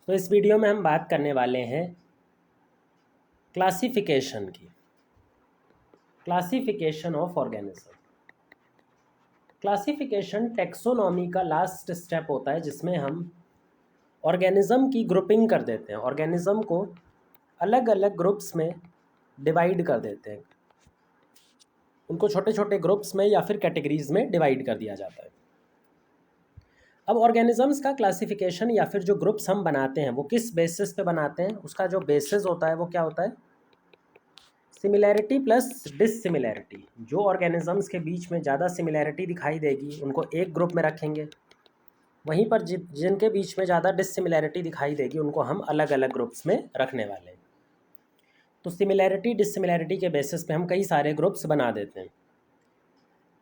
तो इस वीडियो में हम बात करने वाले हैं क्लासिफिकेशन की। Classification of organism. Classification taxonomy का लास्ट स्टेप होता है जिसमें हम ऑर्गेनिज्म की ग्रुपिंग कर देते हैं। ऑर्गेनिज्म को अलग अलग ग्रुप्स में डिवाइड कर देते हैं। उनको छोटे छोटे ग्रुप्स में या फिर कैटेगरीज में डिवाइड कर दिया जाता है। अब ऑर्गेनिजम्स का क्लासिफिकेशन या फिर जो ग्रुप्स हम बनाते हैं वो किस बेसिस पे बनाते हैं, उसका जो बेसिस होता है वो क्या होता है? Similarity plus dissimilarity. जो ऑर्गेनिजम्स के बीच में ज़्यादा सिमिलैरिटी दिखाई देगी उनको एक ग्रुप में रखेंगे, वहीं पर जिनके बीच में ज़्यादा डिससिमिलैरिटी दिखाई देगी उनको हम अलग अलग ग्रुप्स में रखने वाले हैं। तो सिमिलैरिटी डिससिमिलैरिटी के बेसिस पे हम कई सारे ग्रुप्स बना देते हैं।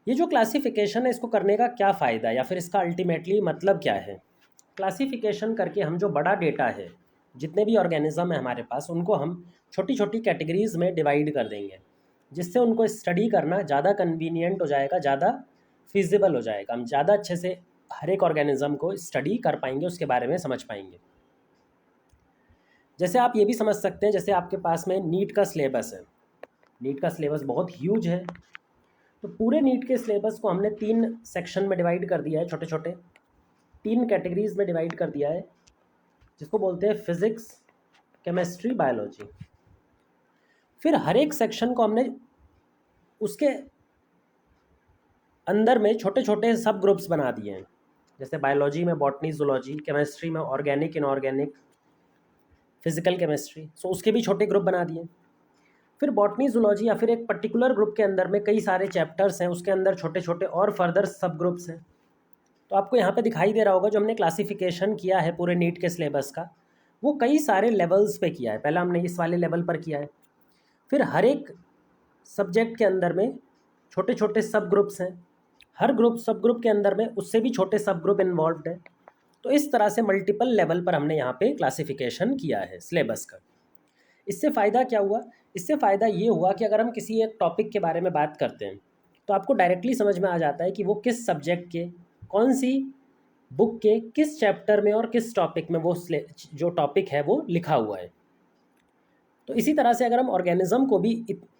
ये जो क्लासिफिकेशन है इसको करने का क्या फ़ायदा या फिर इसका अल्टीमेटली मतलब क्या है? क्लासिफिकेशन करके हम जो बड़ा डेटा है, जितने भी ऑर्गेनिज्म है हमारे पास, उनको हम छोटी छोटी कैटेगरीज़ में डिवाइड कर देंगे, जिससे उनको स्टडी करना ज़्यादा कन्वीनियंट हो जाएगा, ज़्यादा फिजिबल हो जाएगा। हम ज़्यादा अच्छे से हर एक ऑर्गेनिज्म को स्टडी कर पाएंगे, उसके बारे में समझ पाएंगे। जैसे आप ये भी समझ सकते हैं, जैसे आपके पास में नीट का सिलेबस है। नीट का सिलेबस बहुत ह्यूज है, तो पूरे नीट के सिलेबस को हमने 3 सेक्शन में डिवाइड कर दिया है, छोटे छोटे 3 कैटेगरीज में डिवाइड कर दिया है, जिसको बोलते हैं फिजिक्स, केमिस्ट्री, बायोलॉजी। फिर हर एक सेक्शन को हमने उसके अंदर में छोटे छोटे सब ग्रुप्स बना दिए हैं। जैसे बायोलॉजी में बॉटनी, जूलॉजी, केमिस्ट्री में ऑर्गेनिक, इनऑर्गेनिक, फिजिकल केमिस्ट्री, सो उसके भी छोटे ग्रुप बना दिए। फिर बॉटनी, जूलॉजी या फिर एक पर्टिकुलर ग्रुप के अंदर में कई सारे चैप्टर्स हैं, उसके अंदर छोटे छोटे और फर्दर सब ग्रुप्स हैं। तो आपको यहाँ पे दिखाई दे रहा होगा जो हमने क्लासिफिकेशन किया है पूरे नीट के सिलेबस का, वो कई सारे लेवल्स पे किया है। पहला हमने इस वाले लेवल पर किया है, फिर हर एक सब्जेक्ट के अंदर में छोटे छोटे सब ग्रुप्स हैं, हर ग्रुप सब ग्रुप के अंदर में उससे भी छोटे सब ग्रुप इन्वॉल्व्ड है। तो इस तरह से मल्टीपल लेवल पर हमने यहाँ पे क्लासिफिकेशन किया है सिलेबस का। इससे फ़ायदा क्या हुआ? इससे फ़ायदा ये हुआ कि अगर हम किसी एक टॉपिक के बारे में बात करते हैं तो आपको डायरेक्टली समझ में आ जाता है कि वो किस सब्जेक्ट के, कौन सी बुक के किस चैप्टर में और किस टॉपिक में वो जो टॉपिक है वो लिखा हुआ है। तो इसी तरह से अगर हम ऑर्गेनिज्म को भी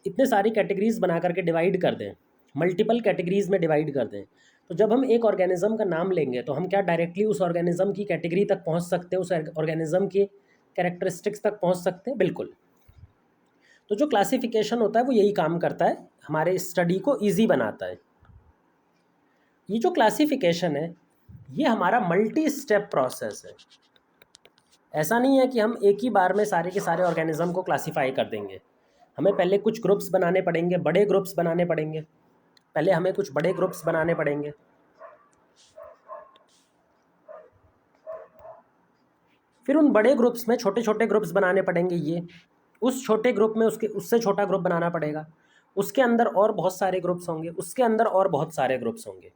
इतने सारी कैटेगरीज बना करके डिवाइड कर दें, मल्टीपल कैटेगरीज में डिवाइड कर दें, तो जब हम एक ऑर्गेनिज्म का नाम लेंगे तो हम क्या डायरेक्टली उस ऑर्गेनिज्म की कैटेगरी तक पहुंच सकते हैं, उस ऑर्गेनिज्म की कैरेक्टरिस्टिक्स तक पहुंच सकते हैं? बिल्कुल। तो जो क्लासिफिकेशन होता है वो यही काम करता है, हमारे स्टडी को ईजी बनाता है। ये जो क्लासिफिकेशन है ये हमारा मल्टी स्टेप प्रोसेस है। ऐसा नहीं है कि हम एक ही बार में सारे के सारे ऑर्गेनिज्म को क्लासिफाई कर देंगे। हमें पहले कुछ ग्रुप्स बनाने पड़ेंगे, बड़े ग्रुप्स बनाने पड़ेंगे। पहले हमें कुछ बड़े ग्रुप्स बनाने पड़ेंगे, फिर उन बड़े ग्रुप्स में छोटे छोटे ग्रुप्स बनाने पड़ेंगे। ये उस छोटे ग्रुप में उससे छोटा ग्रुप बनाना पड़ेगा, उसके अंदर और बहुत सारे ग्रुप्स होंगे, उसके अंदर और बहुत सारे ग्रुप्स होंगे।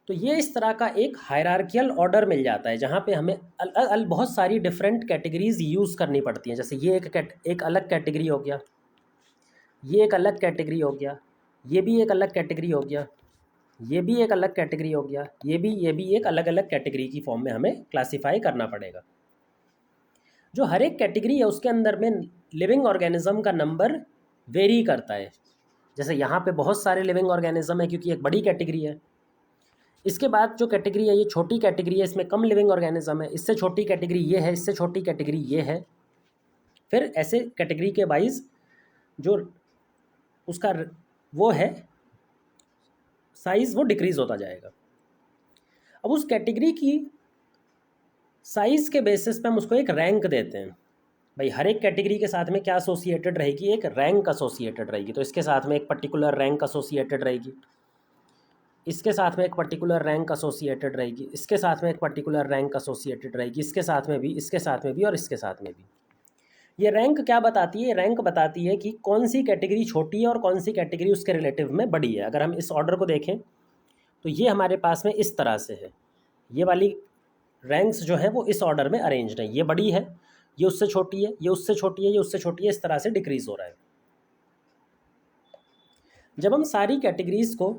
तो ये इस तरह का एक हायरार्कियल ऑर्डर मिल जाता है जहाँ पे हमें बहुत सारी डिफरेंट कैटेगरीज यूज़ करनी पड़ती हैं। जैसे ये एक अलग कैटेगरी हो गया, ये एक अलग कैटेगरी हो गया, ये भी एक अलग कैटेगरी हो गया, ये भी एक अलग कैटेगरी हो गया, ये भी एक अलग अलग कैटेगरी की फॉर्म में हमें क्लासीफाई करना पड़ेगा। जो हर एक कैटेगरी है उसके अंदर में लिविंग ऑर्गेनिज्म का नंबर वेरी करता है। जैसे यहाँ पे बहुत सारे लिविंग ऑर्गेनिज्म है क्योंकि एक बड़ी कैटेगरी है। इसके बाद जो कैटेगरी है ये छोटी कैटेगरी है, इसमें कम लिविंग ऑर्गेनिज्म है। इससे छोटी कैटेगरी ये है, इससे छोटी कैटेगरी ये है। फिर ऐसे कैटेगरी के वाइज जो उसका वो है साइज़ वो डिक्रीज़ होता जाएगा। अब उस कैटेगरी की साइज़ के बेसिस पे हम उसको एक रैंक देते हैं। भाई हर एक कैटेगरी के साथ में क्या एसोसिएटेड रहेगी? एक रैंक एसोसिएटेड रहेगी। तो इसके साथ में एक पर्टिकुलर रैंक एसोसिएटेड रहेगी, इसके साथ में एक पर्टिकुलर रैंक एसोसिएटेड रहेगी, इसके साथ में एक पर्टिकुलर रैंक एसोसिएटेड रहेगी, इसके साथ में भी, इसके साथ में भी और इसके साथ में भी। ये रैंक क्या बताती है? रैंक बताती है कि कौन सी कैटेगरी छोटी है और कौन सी कैटेगरी उसके रिलेटिव में बड़ी है। अगर हम इस ऑर्डर को देखें तो ये हमारे पास में इस तरह से है। ये वाली रैंक्स जो है वो इस ऑर्डर में अरेंज्ड है। ये बड़ी है, ये उससे छोटी है, ये उससे छोटी है, ये उससे छोटी है, इस तरह से डिक्रीज़ हो रहा है। जब हम सारी कैटेगरीज़ को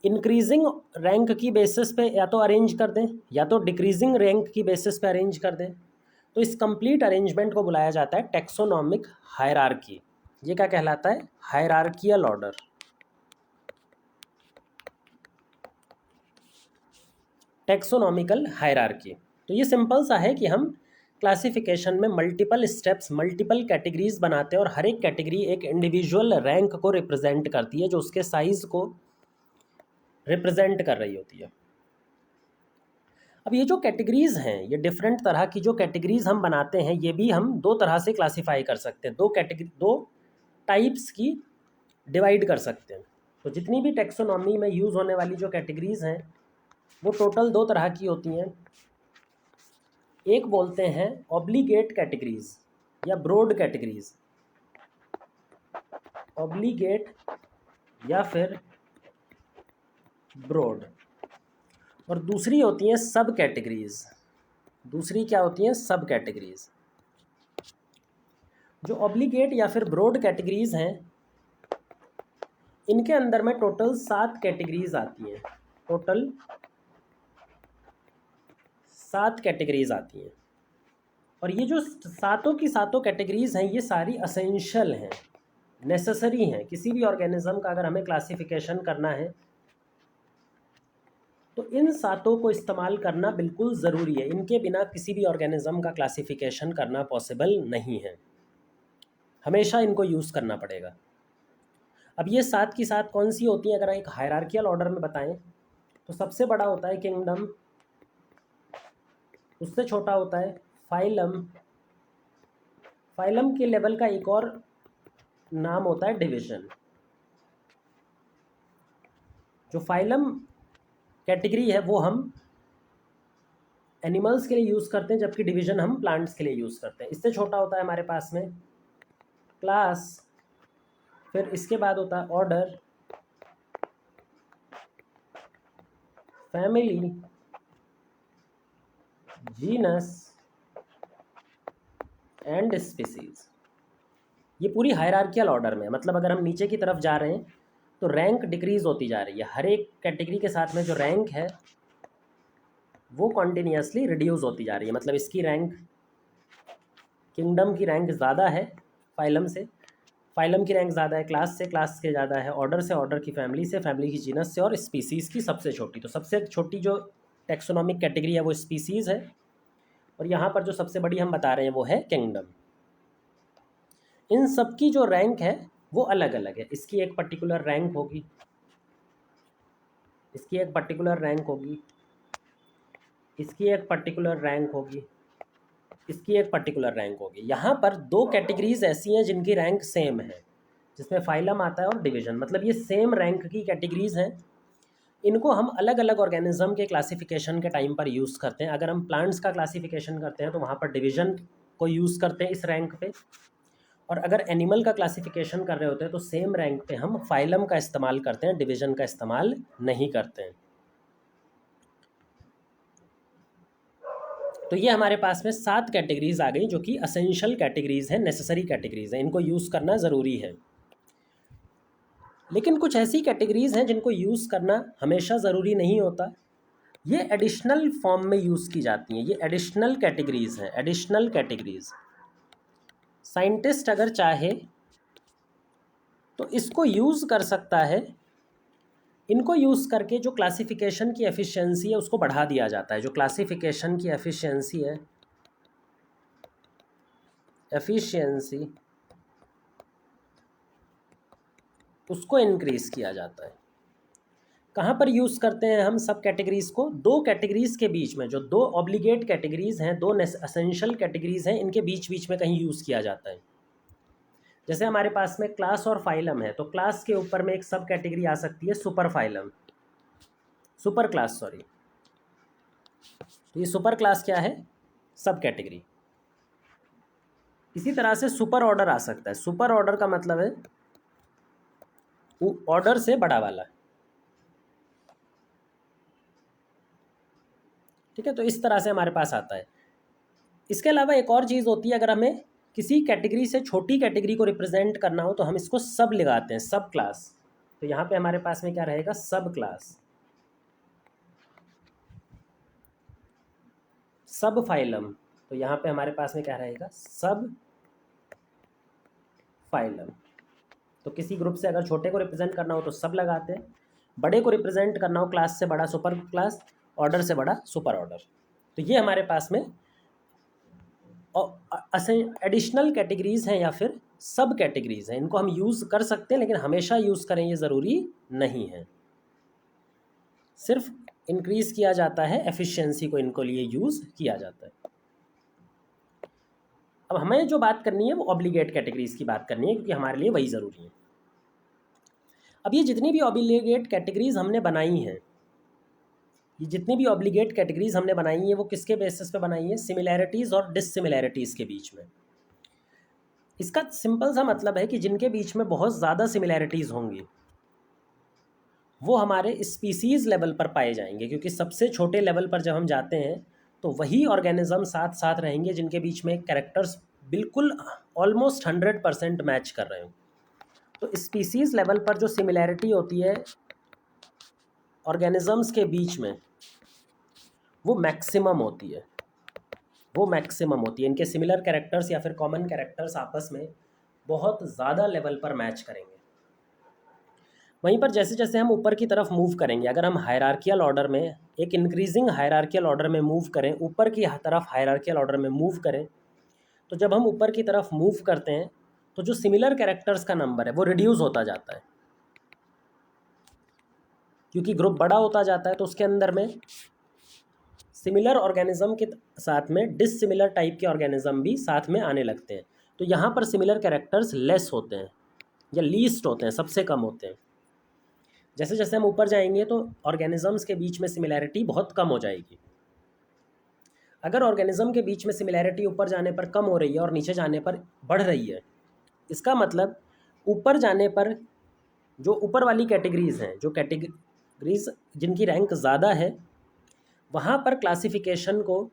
इंक्रीजिंग रैंक की बेसिस पे या तो अरेंज कर दें या तो डिक्रीजिंग रैंक की बेसिस पे अरेंज कर दें। तो इस कंप्लीट अरेंजमेंट को बुलाया जाता है टैक्सोनॉमिक हायरार्की। ये क्या कहलाता है? Hierarchical order. Taxonomical hierarchy. तो ये सिंपल सा है कि हम क्लासिफिकेशन में मल्टीपल स्टेप्स, मल्टीपल कैटेगरीज बनाते हैं और हर एक कैटेगरी एक इंडिविजुअल रैंक को रिप्रेजेंट करती है, जो उसके साइज को रिप्रेजेंट कर रही होती है। अब ये जो कैटेगरीज हैं, ये डिफरेंट तरह की जो कैटेगरीज हम बनाते हैं, ये भी हम दो तरह से क्लासीफाई कर सकते हैं, दो टाइप्स की डिवाइड कर सकते हैं। तो जितनी भी टैक्सोनॉमी में यूज़ होने वाली जो कैटेगरीज हैं वो टोटल दो तरह की होती हैं। एक बोलते हैं ऑब्लिगेट कैटेगरीज या ब्रॉड कैटेगरीज, ऑब्लिगेट या फिर ब्रॉड, और दूसरी होती हैं सब कैटेगरीज। दूसरी क्या होती हैं? सब कैटेगरीज। जो ऑब्लिगेट या फिर ब्रॉड कैटेगरीज हैं, इनके अंदर में टोटल 7 कैटेगरीज आती हैं। टोटल 7 कैटेगरीज आती हैं, और ये जो सातों की सातों कैटेगरीज हैं, ये सारी असेंशियल हैं, नेसेसरी हैं। किसी भी ऑर्गेनिज्म का अगर हमें क्लासिफिकेशन करना है तो इन सातों को इस्तेमाल करना बिल्कुल ज़रूरी है। इनके बिना किसी भी ऑर्गेनिज्म का क्लासिफिकेशन करना पॉसिबल नहीं है, हमेशा इनको यूज़ करना पड़ेगा। अब ये 7 की 7 कौन सी होती हैं? अगर एक हायरार्कियल ऑर्डर में बताएं तो सबसे बड़ा होता है किंगडम, उससे छोटा होता है फाइलम, फाइलम के लेवल का एक और नाम होता है डिवीजन। जो फाइलम कैटेगरी है वो हम एनिमल्स के लिए यूज़ करते हैं, जबकि डिवीजन हम प्लांट्स के लिए यूज़ करते हैं। इससे छोटा होता है हमारे पास में क्लास, फिर इसके बाद होता है order, family, genus and species. ये पूरी हायरार्कियल ऑर्डर में, मतलब अगर हम नीचे की तरफ जा रहे हैं तो रैंक डिक्रीज होती जा रही है। हर एक कैटेगरी के साथ में जो रैंक है वो कॉन्टिन्यूसली रिड्यूस होती जा रही है। मतलब इसकी रैंक, किंगडम की रैंक ज़्यादा है फाइलम से, फाइलम की रैंक ज़्यादा है क्लास से, क्लास के ज़्यादा है ऑर्डर से, ऑर्डर की फैमिली से, फैमिली की जीनस से, और स्पीसीज़ की सबसे छोटी। तो सबसे छोटी जो टैक्सोनॉमिक कैटेगरी है वो स्पीसीज़ है, और यहाँ पर जो सबसे बड़ी हम बता रहे हैं वो है किंगडम। इन सब की जो रैंक है वो अलग अलग है। इसकी एक पर्टिकुलर रैंक होगी, इसकी एक पर्टिकुलर रैंक होगी, इसकी एक पर्टिकुलर रैंक होगी, इसकी एक पर्टिकुलर रैंक होगी। यहाँ पर दो कैटेगरीज ऐसी हैं जिनकी रैंक सेम है, जिसमें फाइलम आता है और डिवीजन, मतलब ये सेम रैंक की कैटेगरीज हैं। इनको हम अलग अलग ऑर्गेनिज्म के क्लासिफिकेशन के टाइम पर यूज़ करते हैं। अगर हम प्लांट्स का क्लासिफिकेशन करते हैं तो वहाँ पर डिवीजन को यूज़ करते हैं इस रैंक पे, और अगर एनिमल का क्लासिफिकेशन कर रहे होते हैं तो सेम रैंक पे हम फाइलम का इस्तेमाल करते हैं, डिवीजन का इस्तेमाल नहीं करते हैं। तो ये हमारे पास में 7 कैटेगरीज आ गई जो कि असेंशियल कैटेगरीज हैं, नेसेसरी कैटेगरीज हैं, इनको यूज़ करना ज़रूरी है। लेकिन कुछ ऐसी कैटेगरीज हैं जिनको यूज़ करना हमेशा ज़रूरी नहीं होता, ये एडिशनल फॉर्म में यूज़ की जाती हैं। ये एडिशनल कैटेगरीज हैं, एडिशनल कैटेगरीज। साइंटिस्ट अगर चाहे तो इसको यूज़ कर सकता है। इनको यूज़ करके जो क्लासिफिकेशन की एफिशिएंसी है उसको बढ़ा दिया जाता है। जो क्लासिफिकेशन की एफिशिएंसी है, एफिशिएंसी उसको इंक्रीज़ किया जाता है। कहाँ पर यूज़ करते हैं हम सब कैटेगरीज़ को? दो कैटेगरीज़ के बीच में, जो दो ऑब्लिगेट कैटेगरीज़ हैं, दो असेंशियल कैटेगरीज़ हैं, इनके बीच बीच में कहीं यूज़ किया जाता है। जैसे हमारे पास में क्लास और फाइलम है, तो क्लास के ऊपर में एक सब कैटेगरी आ सकती है super phylum, super class, sorry. तो ये सुपर क्लास क्या है? सब कैटेगरी। इसी तरह से सुपर ऑर्डर आ सकता है। सुपर ऑर्डर का मतलब है ऑर्डर से बड़ा वाला, ठीक है। तो इस तरह से हमारे पास आता है। इसके अलावा एक और चीज़ होती है, अगर हमें किसी कैटेगरी से छोटी कैटेगरी को रिप्रेजेंट करना हो तो हम इसको सब लगाते हैं, सब क्लास। तो यहाँ पे हमारे पास में क्या रहेगा, सब क्लास, सब फाइलम। तो यहाँ पे हमारे पास में क्या रहेगा, सब फाइलम। तो किसी ग्रुप से अगर छोटे को रिप्रेजेंट करना हो तो सब लगाते हैं, बड़े को रिप्रेजेंट करना हो क्लास से बड़ा सुपर क्लास, ऑर्डर से बड़ा सुपर ऑर्डर। तो ये हमारे पास में एडिशनल कैटेगरीज हैं या फिर सब कैटेगरीज हैं। इनको हम यूज़ कर सकते हैं लेकिन हमेशा यूज़ करें ये ज़रूरी नहीं है, सिर्फ इंक्रीज़ किया जाता है एफिशिएंसी को, इनको लिए यूज़ किया जाता है। अब हमें जो बात करनी है वो ऑब्लिगेट कैटेगरीज की बात करनी है, क्योंकि हमारे लिए वही ज़रूरी है। अब ये जितनी भी ऑब्लिगेट कैटेगरीज हमने बनाई हैं, ये जितनी भी ऑब्लिगेट कैटेगरीज हमने बनाई हैं वो किसके बेसिस पे बनाई है, सिमिलैरिटीज़ और डिससिमिलैरिटीज़ के बीच में। इसका सिंपल सा मतलब है कि जिनके बीच में बहुत ज़्यादा सिमिलैरिटीज़ होंगी वो हमारे स्पीसीज़ लेवल पर पाए जाएंगे, क्योंकि सबसे छोटे लेवल पर जब हम जाते हैं तो वही ऑर्गेनिज्म साथ साथ रहेंगे जिनके बीच में कैरेक्टर्स बिल्कुल ऑलमोस्ट 100% मैच कर रहे हो। तो स्पीसीज़ लेवल पर जो सिमिलैरिटी होती है ऑर्गेनिजम्स के बीच में वो मैक्सिमम होती है, वो मैक्सिमम होती है। इनके सिमिलर कैरेक्टर्स या फिर कॉमन कैरेक्टर्स आपस में बहुत ज़्यादा लेवल पर मैच करेंगे। वहीं पर जैसे जैसे हम ऊपर की तरफ मूव करेंगे, अगर हम हायरार्कियल ऑर्डर में एक इंक्रीजिंग हायरार्कियल ऑर्डर में मूव करें, ऊपर की तरफ हायरार्कियल ऑर्डर में मूव करें, तो जब हम ऊपर की तरफ मूव करते हैं तो जो सिमिलर कैरेक्टर्स का नंबर है वो रिड्यूस होता जाता है, क्योंकि ग्रुप बड़ा होता जाता है तो उसके अंदर में सिमिलर ऑर्गेनिज्म के साथ में डिससिमिलर टाइप के ऑर्गेनिज्म भी साथ में आने लगते हैं। तो यहाँ पर सिमिलर कैरेक्टर्स लेस होते हैं या लीस्ट होते हैं, सबसे कम होते हैं। जैसे जैसे हम ऊपर जाएंगे तो ऑर्गेनिजम्स के बीच में सिमिलैरिटी बहुत कम हो जाएगी। अगर ऑर्गेनिज्म के बीच में सिमिलैरिटी ऊपर जाने पर कम हो रही है और नीचे जाने पर बढ़ रही है, इसका मतलब ऊपर जाने पर जो ऊपर वाली कैटेगरीज हैं, जो कैटेगरीज जिनकी रैंक ज़्यादा है, वहाँ पर क्लासिफिकेशन को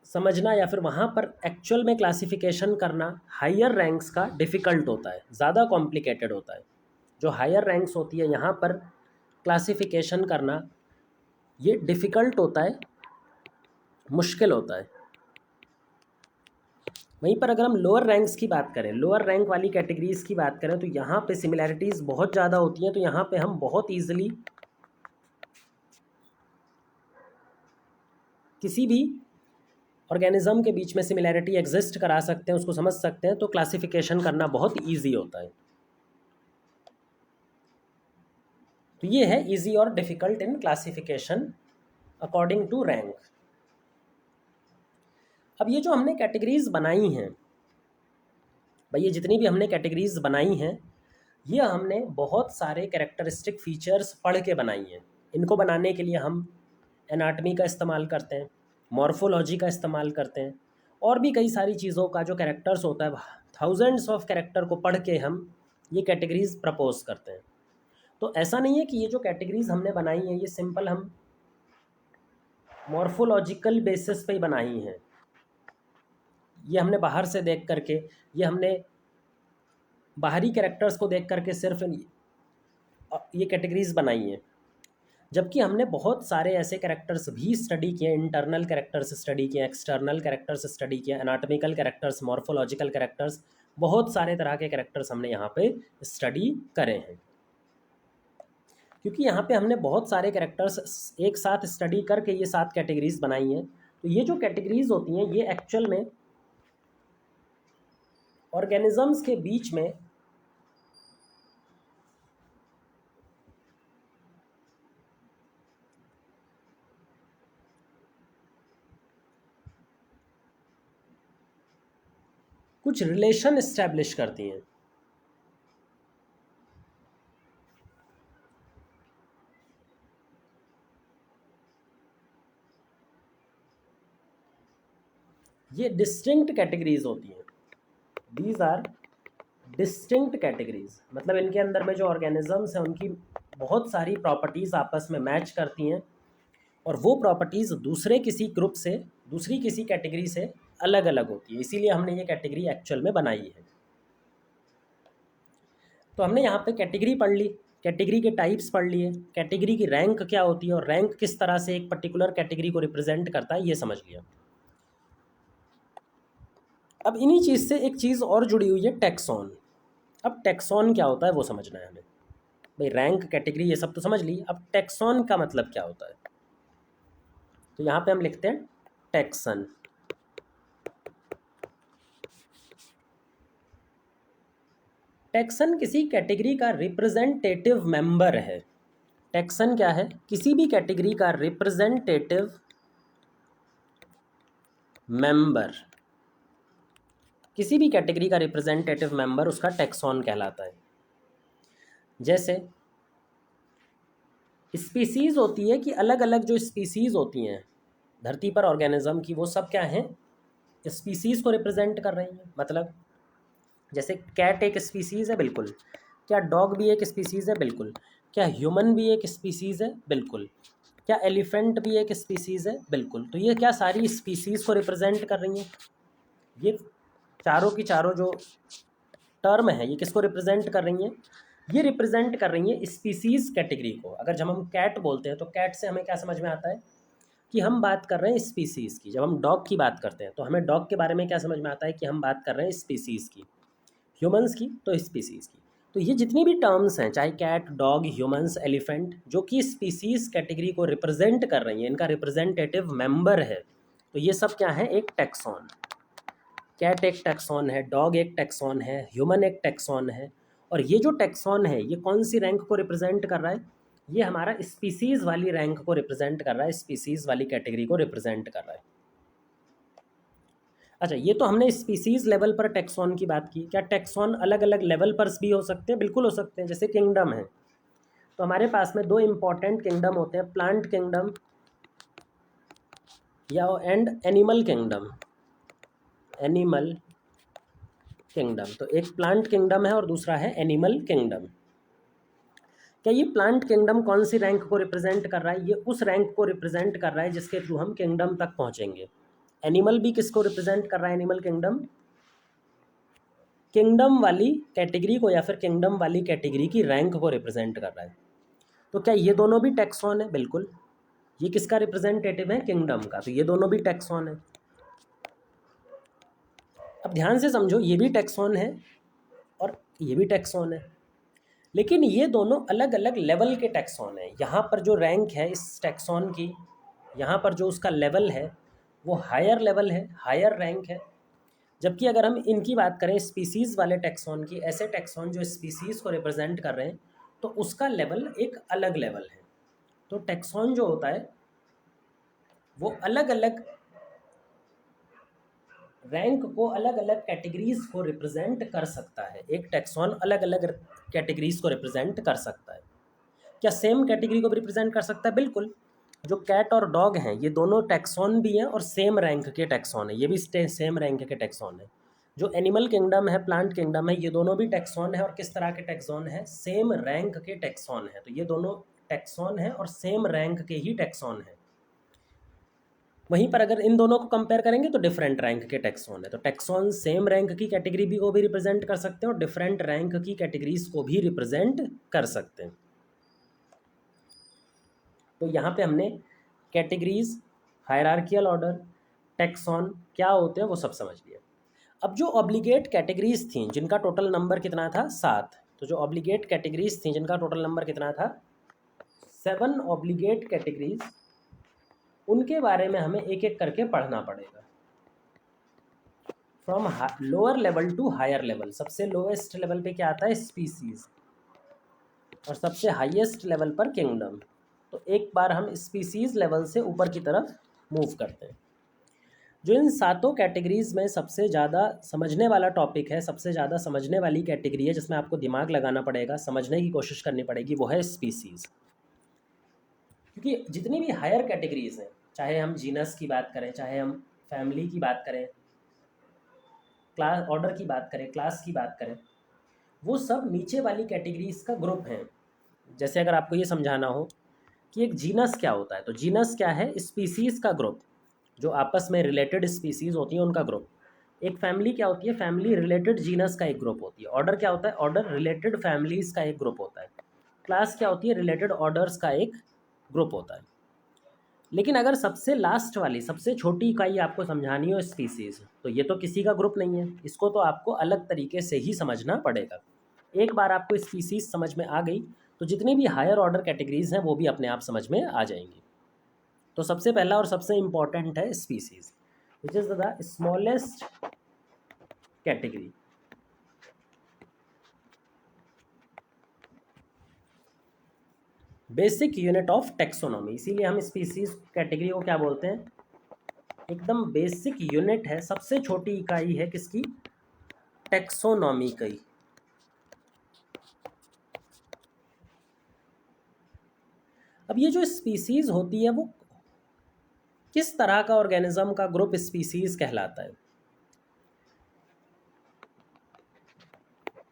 समझना या फिर वहाँ पर एक्चुअल में क्लासिफिकेशन करना हायर रैंक्स का डिफ़िकल्ट होता है, ज़्यादा कॉम्प्लिकेटेड होता है। जो हायर रैंक्स होती है यहाँ पर क्लासिफिकेशन करना ये डिफ़िकल्ट होता है, मुश्किल होता है। वहीं पर अगर हम लोअर रैंक्स की बात करें, लोअर रैंक वाली कैटेगरीज़ की बात करें, तो यहाँ पे सिमिलैरिटीज़ बहुत ज़्यादा होती हैं। तो यहाँ पे हम बहुत ईजिली किसी भी ऑर्गेनिज्म के बीच में सिमिलैरिटी एग्जिस्ट करा सकते हैं, उसको समझ सकते हैं, तो क्लासिफिकेशन करना बहुत ईजी होता है। तो ये है इजी और difficult in classification according to rank. अब ये जो हमने कैटेगरीज बनाई हैं भाई, ये जितनी भी हमने कैटेगरीज बनाई हैं, ये हमने बहुत सारे कैरेक्टरिस्टिक फीचर्स पढ़ के बनाई हैं। इनको बनाने के लिए हम एनाटमी का इस्तेमाल करते हैं, मॉर्फोलॉजी का इस्तेमाल करते हैं, और भी कई सारी चीज़ों का जो कैरेक्टर्स होता है, थाउजेंड्स ऑफ कैरेक्टर को पढ़ के हम ये कैटेगरीज प्रपोज करते हैं। तो ऐसा नहीं है कि ये जो कैटेगरीज हमने बनाई हैं ये सिंपल हम मॉर्फोलॉजिकल बेसिस पे ही बनाई हैं, ये हमने बाहर से देख करके, ये हमने बाहरी कैरेक्टर्स को देख करके सिर्फ ये कैटेगरीज बनाई हैं। जबकि हमने बहुत सारे ऐसे कैरेक्टर्स भी स्टडी किए, इंटरनल कैरेक्टर्स स्टडी किए, एक्सटर्नल कैरेक्टर्स स्टडी किए, एनाटॉमिकल कैरेक्टर्स, मॉर्फोलॉजिकल कैरेक्टर्स, बहुत सारे तरह के कैरेक्टर्स हमने यहाँ पे स्टडी करे हैं। क्योंकि यहाँ पे हमने बहुत सारे कैरेक्टर्स एक साथ स्टडी करके ये 7 कैटेगरीज बनाई हैं। तो ये जो कैटेगरीज होती हैं ये एक्चुअल में ऑर्गेनिजम्स के बीच में कुछ रिलेशन इस्टेब्लिश करती हैं। ये डिस्टिंक्ट कैटेगरीज होती हैं, दीज आर डिस्टिंक्ट कैटेगरीज। मतलब इनके अंदर में जो ऑर्गेनिजम्स हैं उनकी बहुत सारी प्रॉपर्टीज़ आपस में मैच करती हैं, और वो प्रॉपर्टीज़ दूसरे किसी ग्रुप से, दूसरी किसी कैटेगरी से अलग अलग होती है। इसीलिए हमने ये कैटेगरी एक्चुअल में बनाई है। तो हमने यहाँ पे कैटेगरी पढ़ ली, कैटेगरी के टाइप्स पढ़ लिए, कैटेगरी की रैंक क्या होती है और रैंक किस तरह से एक पर्टिकुलर कैटेगरी को रिप्रेजेंट करता है ये समझ लिया। अब इन्हीं चीज़ से एक चीज़ और जुड़ी हुई है, टैक्सॉन। अब टैक्सॉन क्या होता है वो समझना है हमें। भाई रैंक, कैटेगरी ये सब तो समझ ली, अब टैक्सॉन का मतलब क्या होता है। तो यहाँ पे हम लिखते हैं टैक्सन। टैक्सन किसी कैटेगरी का रिप्रेजेंटेटिव मेंबर है। टैक्सन क्या है, किसी भी कैटेगरी का रिप्रेजेंटेटिव मेंबर, किसी भी कैटेगरी का रिप्रेजेंटेटिव मेंबर उसका टैक्सॉन कहलाता है। जैसे स्पीसीज होती है कि अलग अलग जो स्पीसीज होती हैं धरती पर ऑर्गेनिज्म की, वो सब क्या हैं, स्पीसीज को रिप्रेजेंट कर रही हैं। मतलब जैसे कैट एक स्पीसीज है, बिल्कुल। क्या डॉग भी एक स्पीसीज है, बिल्कुल। क्या ह्यूमन भी एक स्पीसीज है, बिल्कुल। क्या एलिफेंट भी एक स्पीसीज है, बिल्कुल। तो ये क्या सारी स्पीसीज को रिप्रेजेंट कर रही हैं। ये चारों की चारों जो टर्म है ये किसको रिप्रेजेंट कर रही हैं, ये रिप्रेजेंट कर रही हैं स्पीसीज कैटेगरी को। अगर जब हम कैट बोलते हैं तो कैट से हमें क्या समझ में आता है कि हम बात कर रहे हैं स्पीसीज़ की। जब हम डॉग की बात करते हैं तो हमें डॉग के बारे में क्या समझ में आता है कि हम बात कर रहे हैं स्पीसीज़ की। ह्यूमंस की तो स्पीसीज़ की। तो ये जितनी भी टर्म्स हैं, चाहे कैट, डॉग, ह्यूमंस, एलिफेंट, जो कि स्पीसीज़ कैटेगरी को रिप्रेजेंट कर रही हैं, इनका रिप्रेजेंटेटिव मेंबर है, तो ये सब क्या है, एक टैक्सॉन। कैट एक टैक्सॉन है, डॉग एक टैक्सॉन है, ह्यूमन एक टैक्सॉन है। और ये जो टैक्सॉन है ये कौन सी रैंक को रिप्रेजेंट कर रहा है, ये हमारा स्पीसीज़ वाली रैंक को रिप्रेजेंट कर रहा है, स्पीसीज़ वाली कैटेगरी को रिप्रेजेंट कर रहा है। अच्छा, ये तो हमने स्पीसीज़ लेवल पर टैक्सॉन की बात की। क्या टैक्सॉन अलग अलग लेवल पर भी हो सकते हैं? बिल्कुल हो सकते हैं। जैसे किंगडम है, तो हमारे पास में दो इम्पॉर्टेंट किंगडम होते हैं, प्लांट किंगडम या and animal kingdom. Animal kingdom, तो एक प्लांट किंगडम है और दूसरा है एनिमल किंगडम। क्या ये प्लांट किंगडम कौन सी रैंक को रिप्रेजेंट कर रहा है, ये उस रैंक को रिप्रेजेंट कर रहा है जिसके थ्रू हम किंगडम तक पहुंचेंगे। एनिमल भी किसको रिप्रेजेंट कर रहा है, एनिमल किंगडम, किंगडम वाली कैटेगरी को या फिर किंगडम वाली कैटेगरी की रैंक को रिप्रेजेंट कर रहा है। तो क्या ये दोनों भी टैक्सॉन है? बिल्कुल। ये किसका रिप्रेजेंटेटिव है, किंगडम का, तो ये दोनों भी टैक्सॉन है। अब ध्यान से समझो, ये भी टैक्सॉन है और ये भी टैक्सॉन है, लेकिन ये दोनों अलग अलग लेवल के टैक्सॉन हैं। यहाँ पर जो रैंक है इस टैक्सॉन की, यहाँ पर जो उसका लेवल है वो हायर लेवल है, हायर रैंक है। जबकि अगर हम इनकी बात करें स्पीसीज़ वाले टैक्सॉन की, ऐसे टैक्सॉन जो स्पीसीज़ को रिप्रेजेंट कर रहे हैं, तो उसका लेवल एक अलग लेवल है। तो टैक्सॉन जो होता है वो अलग अलग रैंक को, अलग अलग कैटेगरीज को रिप्रेजेंट कर सकता है। एक टैक्सॉन अलग अलग कैटेगरीज को रिप्रेजेंट कर सकता है। क्या सेम कैटेगरी को भी रिप्रेजेंट कर सकता है? बिल्कुल। जो कैट और डॉग हैं ये दोनों टैक्सॉन भी हैं और सेम रैंक के टैक्सॉन है, ये भी सेम रैंक के टैक्सॉन है। जो एनिमल किंगडम है, प्लांट किंगडम है, ये दोनों भी टैक्सॉन है। और किस तरह के टैक्सॉन है, सेम रैंक के टैक्सॉन है। तो ये दोनों टैक्सॉन है और सेम रैंक के ही टैक्सॉन है। वहीं पर अगर इन दोनों को कंपेयर करेंगे तो डिफरेंट रैंक के टैक्सॉन है। तो टैक्सॉन सेम रैंक की कैटेगरी भी को भी रिप्रेजेंट कर सकते हैं और डिफरेंट रैंक की कैटेगरीज को भी रिप्रेजेंट कर सकते हैं। तो यहाँ पे हमने कैटेगरीज, हायरार्कियल ऑर्डर, टैक्सॉन क्या होते हैं वो सब समझ लिया। अब जो ऑब्लिगेट कैटेगरीज थी जिनका टोटल नंबर कितना था, 7। तो जो ऑब्लिगेट कैटेगरीज थी जिनका टोटल नंबर कितना था, 7 ऑब्लिगेट कैटेगरीज, उनके बारे में हमें एक एक करके पढ़ना पड़ेगा, from lower level to higher level. सबसे लोएस्ट लेवल पे क्या आता है, स्पीसीज, और सबसे हाईएस्ट लेवल पर किंगडम। तो एक बार हम स्पीसीज लेवल से ऊपर की तरफ मूव करते हैं। जो इन 7 कैटेगरीज में सबसे ज़्यादा समझने वाला टॉपिक है, सबसे ज़्यादा समझने वाली कैटेगरी है, जिसमें आपको दिमाग लगाना पड़ेगा, समझने की कोशिश करनी पड़ेगी, वो है स्पीसीज़। क्योंकि जितनी भी हायर कैटेगरीज हैं, चाहे हम जीनस की बात करें, चाहे हम फैमिली की बात करें, क्लास ऑर्डर की बात करें, क्लास की बात करें, वो सब नीचे वाली कैटेगरीज का ग्रुप हैं। जैसे अगर आपको ये समझाना हो कि एक जीनस क्या होता है, तो जीनस क्या है, स्पीसीज़ का ग्रुप, जो आपस में रिलेटेड स्पीसीज़ होती हैं उनका ग्रुप। एक फैमिली क्या होती है? फैमिली रिलेटेड जीनस का एक ग्रुप होती है। ऑर्डर क्या होता है? ऑर्डर रिलेटेड फैमिलीज का एक ग्रुप होता है। क्लास क्या होती है? रिलेटेड ऑर्डर्स का एक ग्रुप होता है। लेकिन अगर सबसे लास्ट वाली सबसे छोटी इकाई आपको समझानी हो स्पीसीज, तो ये तो किसी का ग्रुप नहीं है, इसको तो आपको अलग तरीके से ही समझना पड़ेगा। एक बार आपको स्पीसीज समझ में आ गई तो जितनी भी हायर ऑर्डर कैटेगरीज हैं वो भी अपने आप समझ में आ जाएंगी। तो सबसे पहला और सबसे इंपॉर्टेंट है species, which is the smallest category. Basic unit of taxonomy, इसीलिए हम स्पीसीज कैटेगरी को क्या बोलते हैं? एकदम बेसिक यूनिट है, सबसे छोटी इकाई है किसकी? टेक्सोनॉमी की। अब ये जो स्पीसीज होती है वो किस तरह का ऑर्गेनिज्म का ग्रुप स्पीसीज कहलाता है?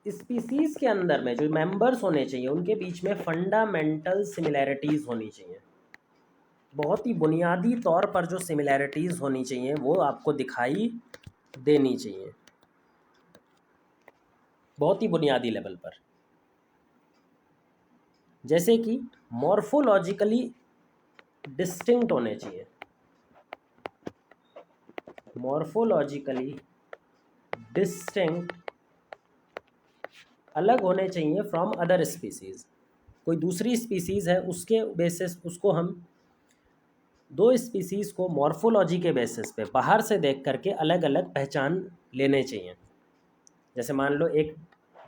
स्पीसीज के अंदर में जो मेंबर्स होने चाहिए उनके बीच में फंडामेंटल सिमिलैरिटीज होनी चाहिए। बहुत ही बुनियादी तौर पर जो सिमिलैरिटीज होनी चाहिए वो आपको दिखाई देनी चाहिए, बहुत ही बुनियादी लेवल पर। जैसे कि मॉर्फोलॉजिकली डिस्टिंक्ट होने चाहिए, मॉर्फोलॉजिकली डिस्टिंक्ट, अलग होने चाहिए फ्रॉम अदर स्पीसीज। कोई दूसरी स्पीसीज है उसके बेसिस उसको हम दो स्पीसीज को मॉर्फोलॉजी के बेसिस पे बाहर से देख करके अलग अलग पहचान लेने चाहिए। जैसे मान लो एक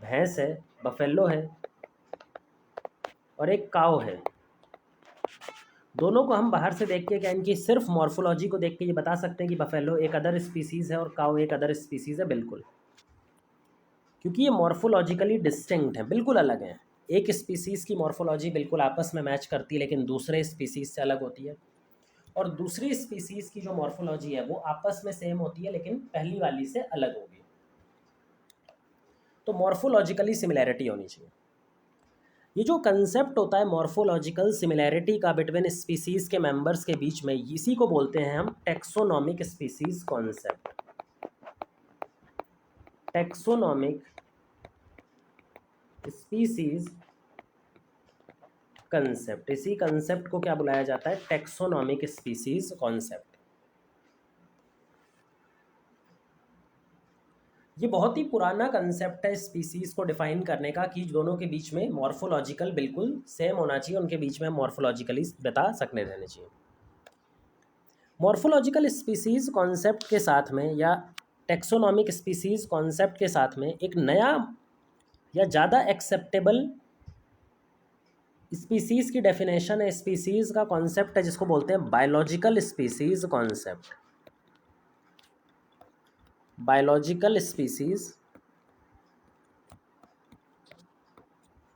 भैंस है, बफेलो है, और एक काव है। दोनों को हम बाहर से देख के क्या इनकी सिर्फ मॉर्फोलॉजी को देख के ये बता सकते हैं कि बफेलो एक अदर स्पीसीज है और काव एक अदर स्पीसीज है? बिल्कुल, क्योंकि ये मॉर्फोलॉजिकली डिस्टिंक्ट हैं, बिल्कुल अलग हैं। एक स्पीसीज़ की मॉर्फोलॉजी बिल्कुल आपस में मैच करती है लेकिन दूसरे स्पीसीज़ से अलग होती है, और दूसरी स्पीसीज़ की जो मॉर्फोलॉजी है वो आपस में सेम होती है लेकिन पहली वाली से अलग होगी। तो मॉर्फोलॉजिकली सिमिलैरिटी होनी चाहिए। ये जो कंसेप्ट होता है मॉर्फोलॉजिकल सिमिलैरिटी का बिटवीन स्पीसीज़ के मेंबर्स के बीच में, इसी को बोलते हैं हम taxonomic species concept. Taxonomic species concept, इसी कंसेप्ट को क्या बुलाया जाता है? Taxonomic species concept. ये बहुत ही पुराना कंसेप्ट है स्पीसीज को डिफाइन करने का कि दोनों के बीच में मॉर्फोलॉजिकल बिल्कुल सेम होना चाहिए, उनके बीच में मॉर्फोलॉजिकली बता सकने रहने चाहिए। मॉर्फोलॉजिकल स्पीसीज कॉन्सेप्ट के साथ में या टेक्सोनॉमिक स्पीसीज कॉन्सेप्ट के साथ में एक नया या ज़्यादा एक्सेप्टेबल स्पीसीज़ की डेफिनेशन है, स्पीसीज़ का कॉन्सेप्ट है जिसको बोलते हैं biological species concept. Biological species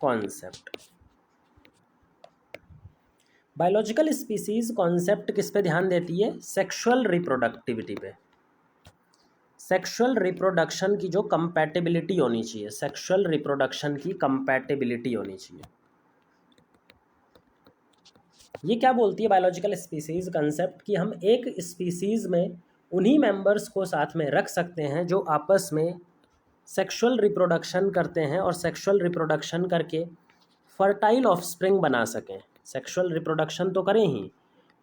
concept. Biological species concept किस पे ध्यान देती है? सेक्सुअल रिप्रोडक्टिविटी पे। सेक्सुअल रिप्रोडक्शन की जो कंपैटिबिलिटी होनी चाहिए, सेक्सुअल रिप्रोडक्शन की कंपैटिबिलिटी होनी चाहिए। ये क्या बोलती है बायोलॉजिकल स्पीसीज़ कंसेप्ट? कि हम एक स्पीसीज़ में उन्हीं मेंबर्स को साथ में रख सकते हैं जो आपस में सेक्सुअल रिप्रोडक्शन करते हैं और सेक्सुअल रिप्रोडक्शन करके फर्टाइल ऑफस्प्रिंग बना सकें। सेक्सुअल रिप्रोडक्शन तो करें ही,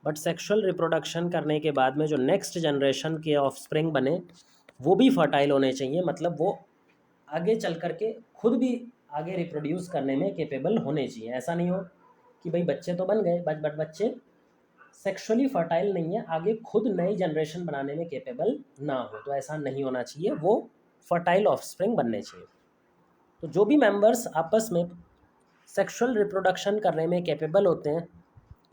बट सेक्सुअल रिप्रोडक्शन करने के बाद में जो नेक्स्ट जनरेशन के ऑफस्प्रिंग बने वो भी फर्टाइल होने चाहिए, मतलब वो आगे चल करके खुद भी आगे रिप्रोड्यूस करने में केपेबल होने चाहिए। ऐसा नहीं हो कि भाई बच्चे तो बन गए बट बच्चे सेक्सुअली फर्टाइल नहीं है, आगे खुद नई जनरेशन बनाने में केपेबल ना हो, तो ऐसा नहीं होना चाहिए, वो फर्टाइल ऑफस्प्रिंग बनने चाहिए। तो जो भी मेंबर्स आपस में सेक्सुअल रिप्रोडक्शन करने में कैपेबल होते हैं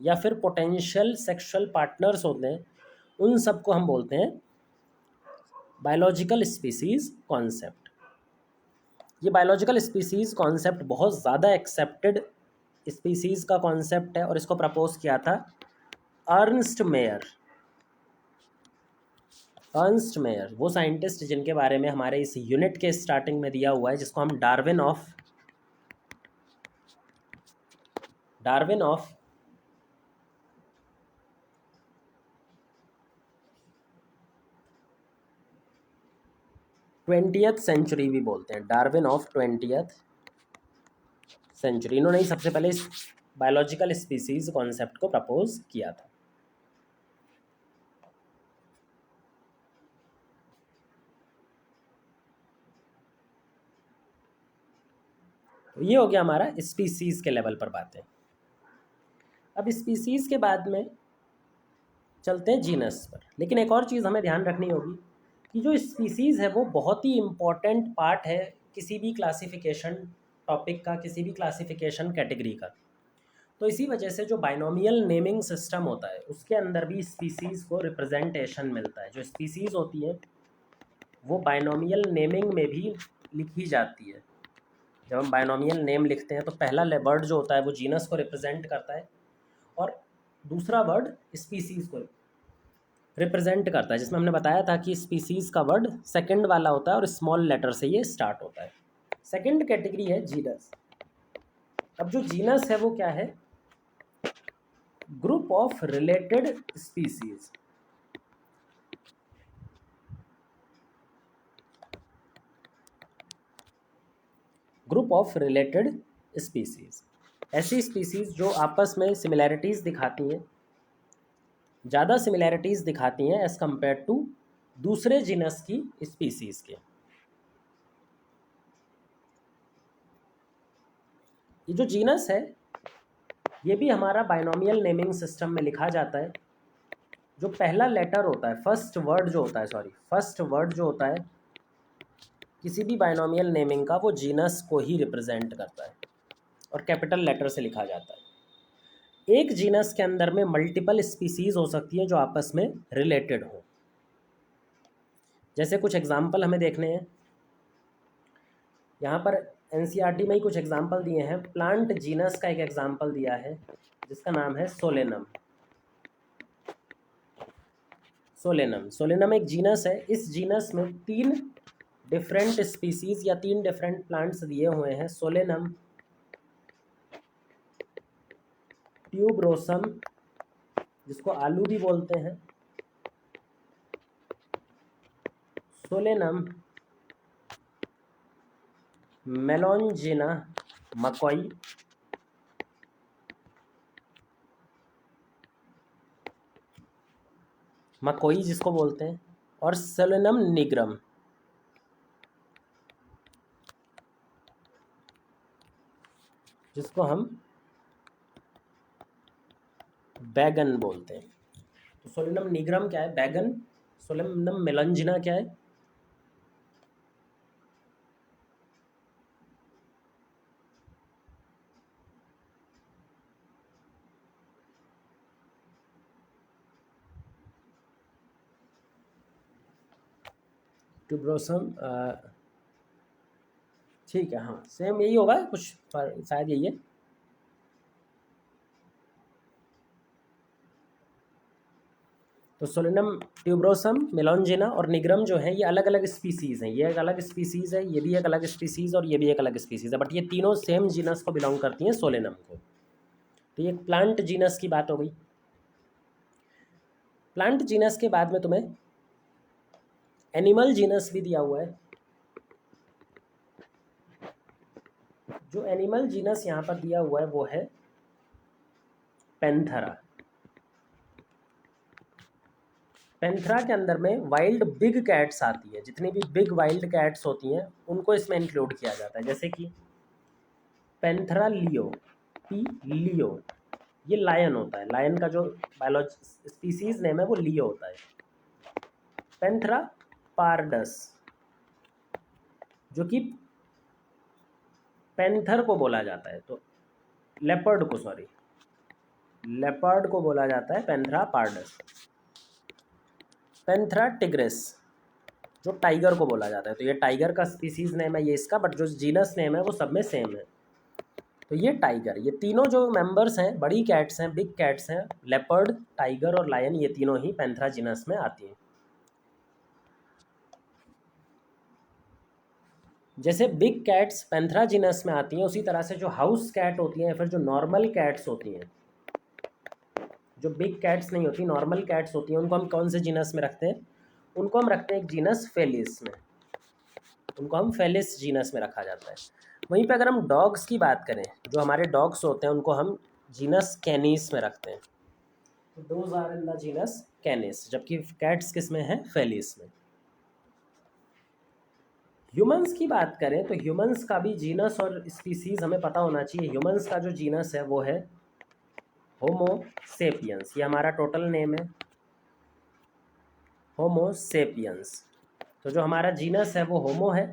या फिर पोटेंशियल सेक्सुअल पार्टनर्स होते हैं, उन सबको हम बोलते हैं बायोलॉजिकल स्पीसीज़ कॉन्सेप्ट। ये बायोलॉजिकल स्पीसीज़ कॉन्सेप्ट बहुत ज़्यादा एक्सेप्टेड स्पीसीज़ का कॉन्सेप्ट है और इसको प्रपोज किया था अर्नस्ट मेयर। अर्नस्ट मेयर वो साइंटिस्ट जिनके बारे में हमारे इस यूनिट के स्टार्टिंग में दिया हुआ है, जिसको हम डार्विन ऑफ 20th सेंचुरी भी बोलते हैं, डार्विन ऑफ 20th सेंचुरी। इन्होंने ही सबसे पहले इस बायोलॉजिकल स्पीसीज कॉन्सेप्ट को प्रपोज किया था। तो ये हो गया हमारा स्पीसीज के लेवल पर बातें। अब स्पीसीज के बाद में चलते हैं जीनस पर। लेकिन एक और चीज़ हमें ध्यान रखनी होगी कि जो स्पीसीज़ है वो बहुत ही इम्पॉर्टेंट पार्ट है किसी भी क्लासिफिकेशन टॉपिक का, किसी भी क्लासिफिकेशन कैटेगरी का। तो इसी वजह से जो बाइनोमियल नेमिंग सिस्टम होता है उसके अंदर भी स्पीसीज़ को रिप्रेजेंटेशन मिलता है। जो स्पीसीज़ होती है वो बाइनोमियल नेमिंग में भी लिखी जाती है। जब हम बाइनोमियल नेम लिखते हैं तो पहला वर्ड जो होता है वो जीनस को रिप्रेजेंट करता है और दूसरा वर्ड स्पीसीज़ को रिप्रेजेंट करता है, जिसमें हमने बताया था कि स्पीसीज़ का वर्ड सेकंड वाला होता है और स्मॉल लेटर से ये स्टार्ट होता है। सेकंड कैटेगरी है जीनस। अब जो जीनस है वो क्या है? Group of related species. Group of related species, ऐसी स्पीसीज जो आपस में सिमिलैरिटीज़ दिखाती हैं, ज़्यादा सिमिलैरिटीज़ दिखाती हैं एज़ कम्पेयर टू दूसरे जीनस की स्पीसीज़ के। ये जो जीनस है ये भी हमारा बाइनोमियल नेमिंग सिस्टम में लिखा जाता है। जो पहला लेटर होता है, फर्स्ट वर्ड जो होता है किसी भी बाइनोमियल नेमिंग का, वो जीनस को ही रिप्रेजेंट करता है और कैपिटल लेटर से लिखा जाता है। एक जीनस के अंदर में मल्टीपल स्पीसीज हो सकती हैं जो आपस में रिलेटेड हो। जैसे कुछ एग्जाम्पल हमें देखने हैं, यहाँ पर एनसीईआरटी में ही कुछ एग्जाम्पल दिए हैं। प्लांट जीनस का एक एग्जाम्पल दिया है जिसका नाम है सोलेनम। सोलेनम एक जीनस है। इस जीनस में 3 डिफरेंट स्पीसीज या 3 डिफरेंट प्लांट्स दिए हुए हैं। सोलेनम, ट्यूबरोसम जिसको आलू भी बोलते हैं, सोलेनम मेलोंजिना मकोई जिसको बोलते हैं, और सोलेनम निग्रम जिसको हम बैगन बोलते हैं। तो सोलेनम निग्रम क्या है? बैगन। सोलेनम मेलोंजिना क्या है? ट्यूबरोसम। ठीक है, हाँ सेम यही होगा कुछ, शायद यही है। तो सोलेनम, ट्यूबरोसम, मेलोंजिना और निग्रम जो है ये अलग अलग स्पीसीज़ हैं। ये एक अलग स्पीसीज़ है, ये भी एक अलग स्पीसीज़ और ये भी एक अलग स्पीसीज़ है, बट ये तीनों सेम जीनस को बिलोंग करती हैं, सोलेनम को। तो ये प्लांट जीनस की बात हो गई। प्लांट जीनस के बाद में तुम्हें एनिमल जीनस भी दिया हुआ है। जो एनिमल जीनस यहाँ पर दिया हुआ है वो है पैंथरा। पैंथरा के अंदर में वाइल्ड बिग कैट्स आती है। जितनी भी बिग वाइल्ड कैट्स होती हैं उनको इसमें इंक्लूड किया जाता है। जैसे कि पैंथरा लियो, लियो, ये लायन होता है। लायन का जो बायोलॉजी स्पीसीज नेम है वो लियो होता है। पैंथरा पारडस जो कि पैंथर को बोला जाता है, तो लेपर्ड को बोला जाता है पैंथरा पारडस। पैंथरा टिग्रिस जो टाइगर को बोला जाता है, तो ये टाइगर का स्पीसीज नेम है ये इसका, बट जो जीनस नेम है वो सब में सेम है। तो ये टाइगर, ये तीनों जो मेंबर्स हैं, बड़ी कैट्स हैं, बिग कैट्स हैं, लेपर्ड, टाइगर और लायन, ये तीनों ही पैंथरा जीनस में आती हैं। जैसे बिग कैट्स पैंथरा जीनस में आती हैं, उसी तरह से जो हाउस कैट होती हैं या फिर जो नॉर्मल कैट्स होती हैं, जो बिग कैट्स नहीं होती, नॉर्मल कैट्स होती हैं, उनको हम कौन से जीनस में रखते हैं? उनको हम रखते हैं एक जीनस फेलिस में। उनको हम फेलिस जीनस में रखा जाता है। वहीं पे अगर हम डॉग्स की बात करें, जो हमारे डॉग्स होते हैं उनको हम जीनस कैनिस में रखते हैं। तो those are in the genus Canis, जबकि कैट्स किस में है? फेलिस में। ह्यूमंस की बात करें तो ह्यूमंस का भी जीनस और स्पीसीज हमें पता होना चाहिए। ह्यूमंस का जो जीनस है वो है होमो सेपियंस, ये हमारा टोटल नेम है होमो सेपियंस। तो जो हमारा जीनस है वो होमो है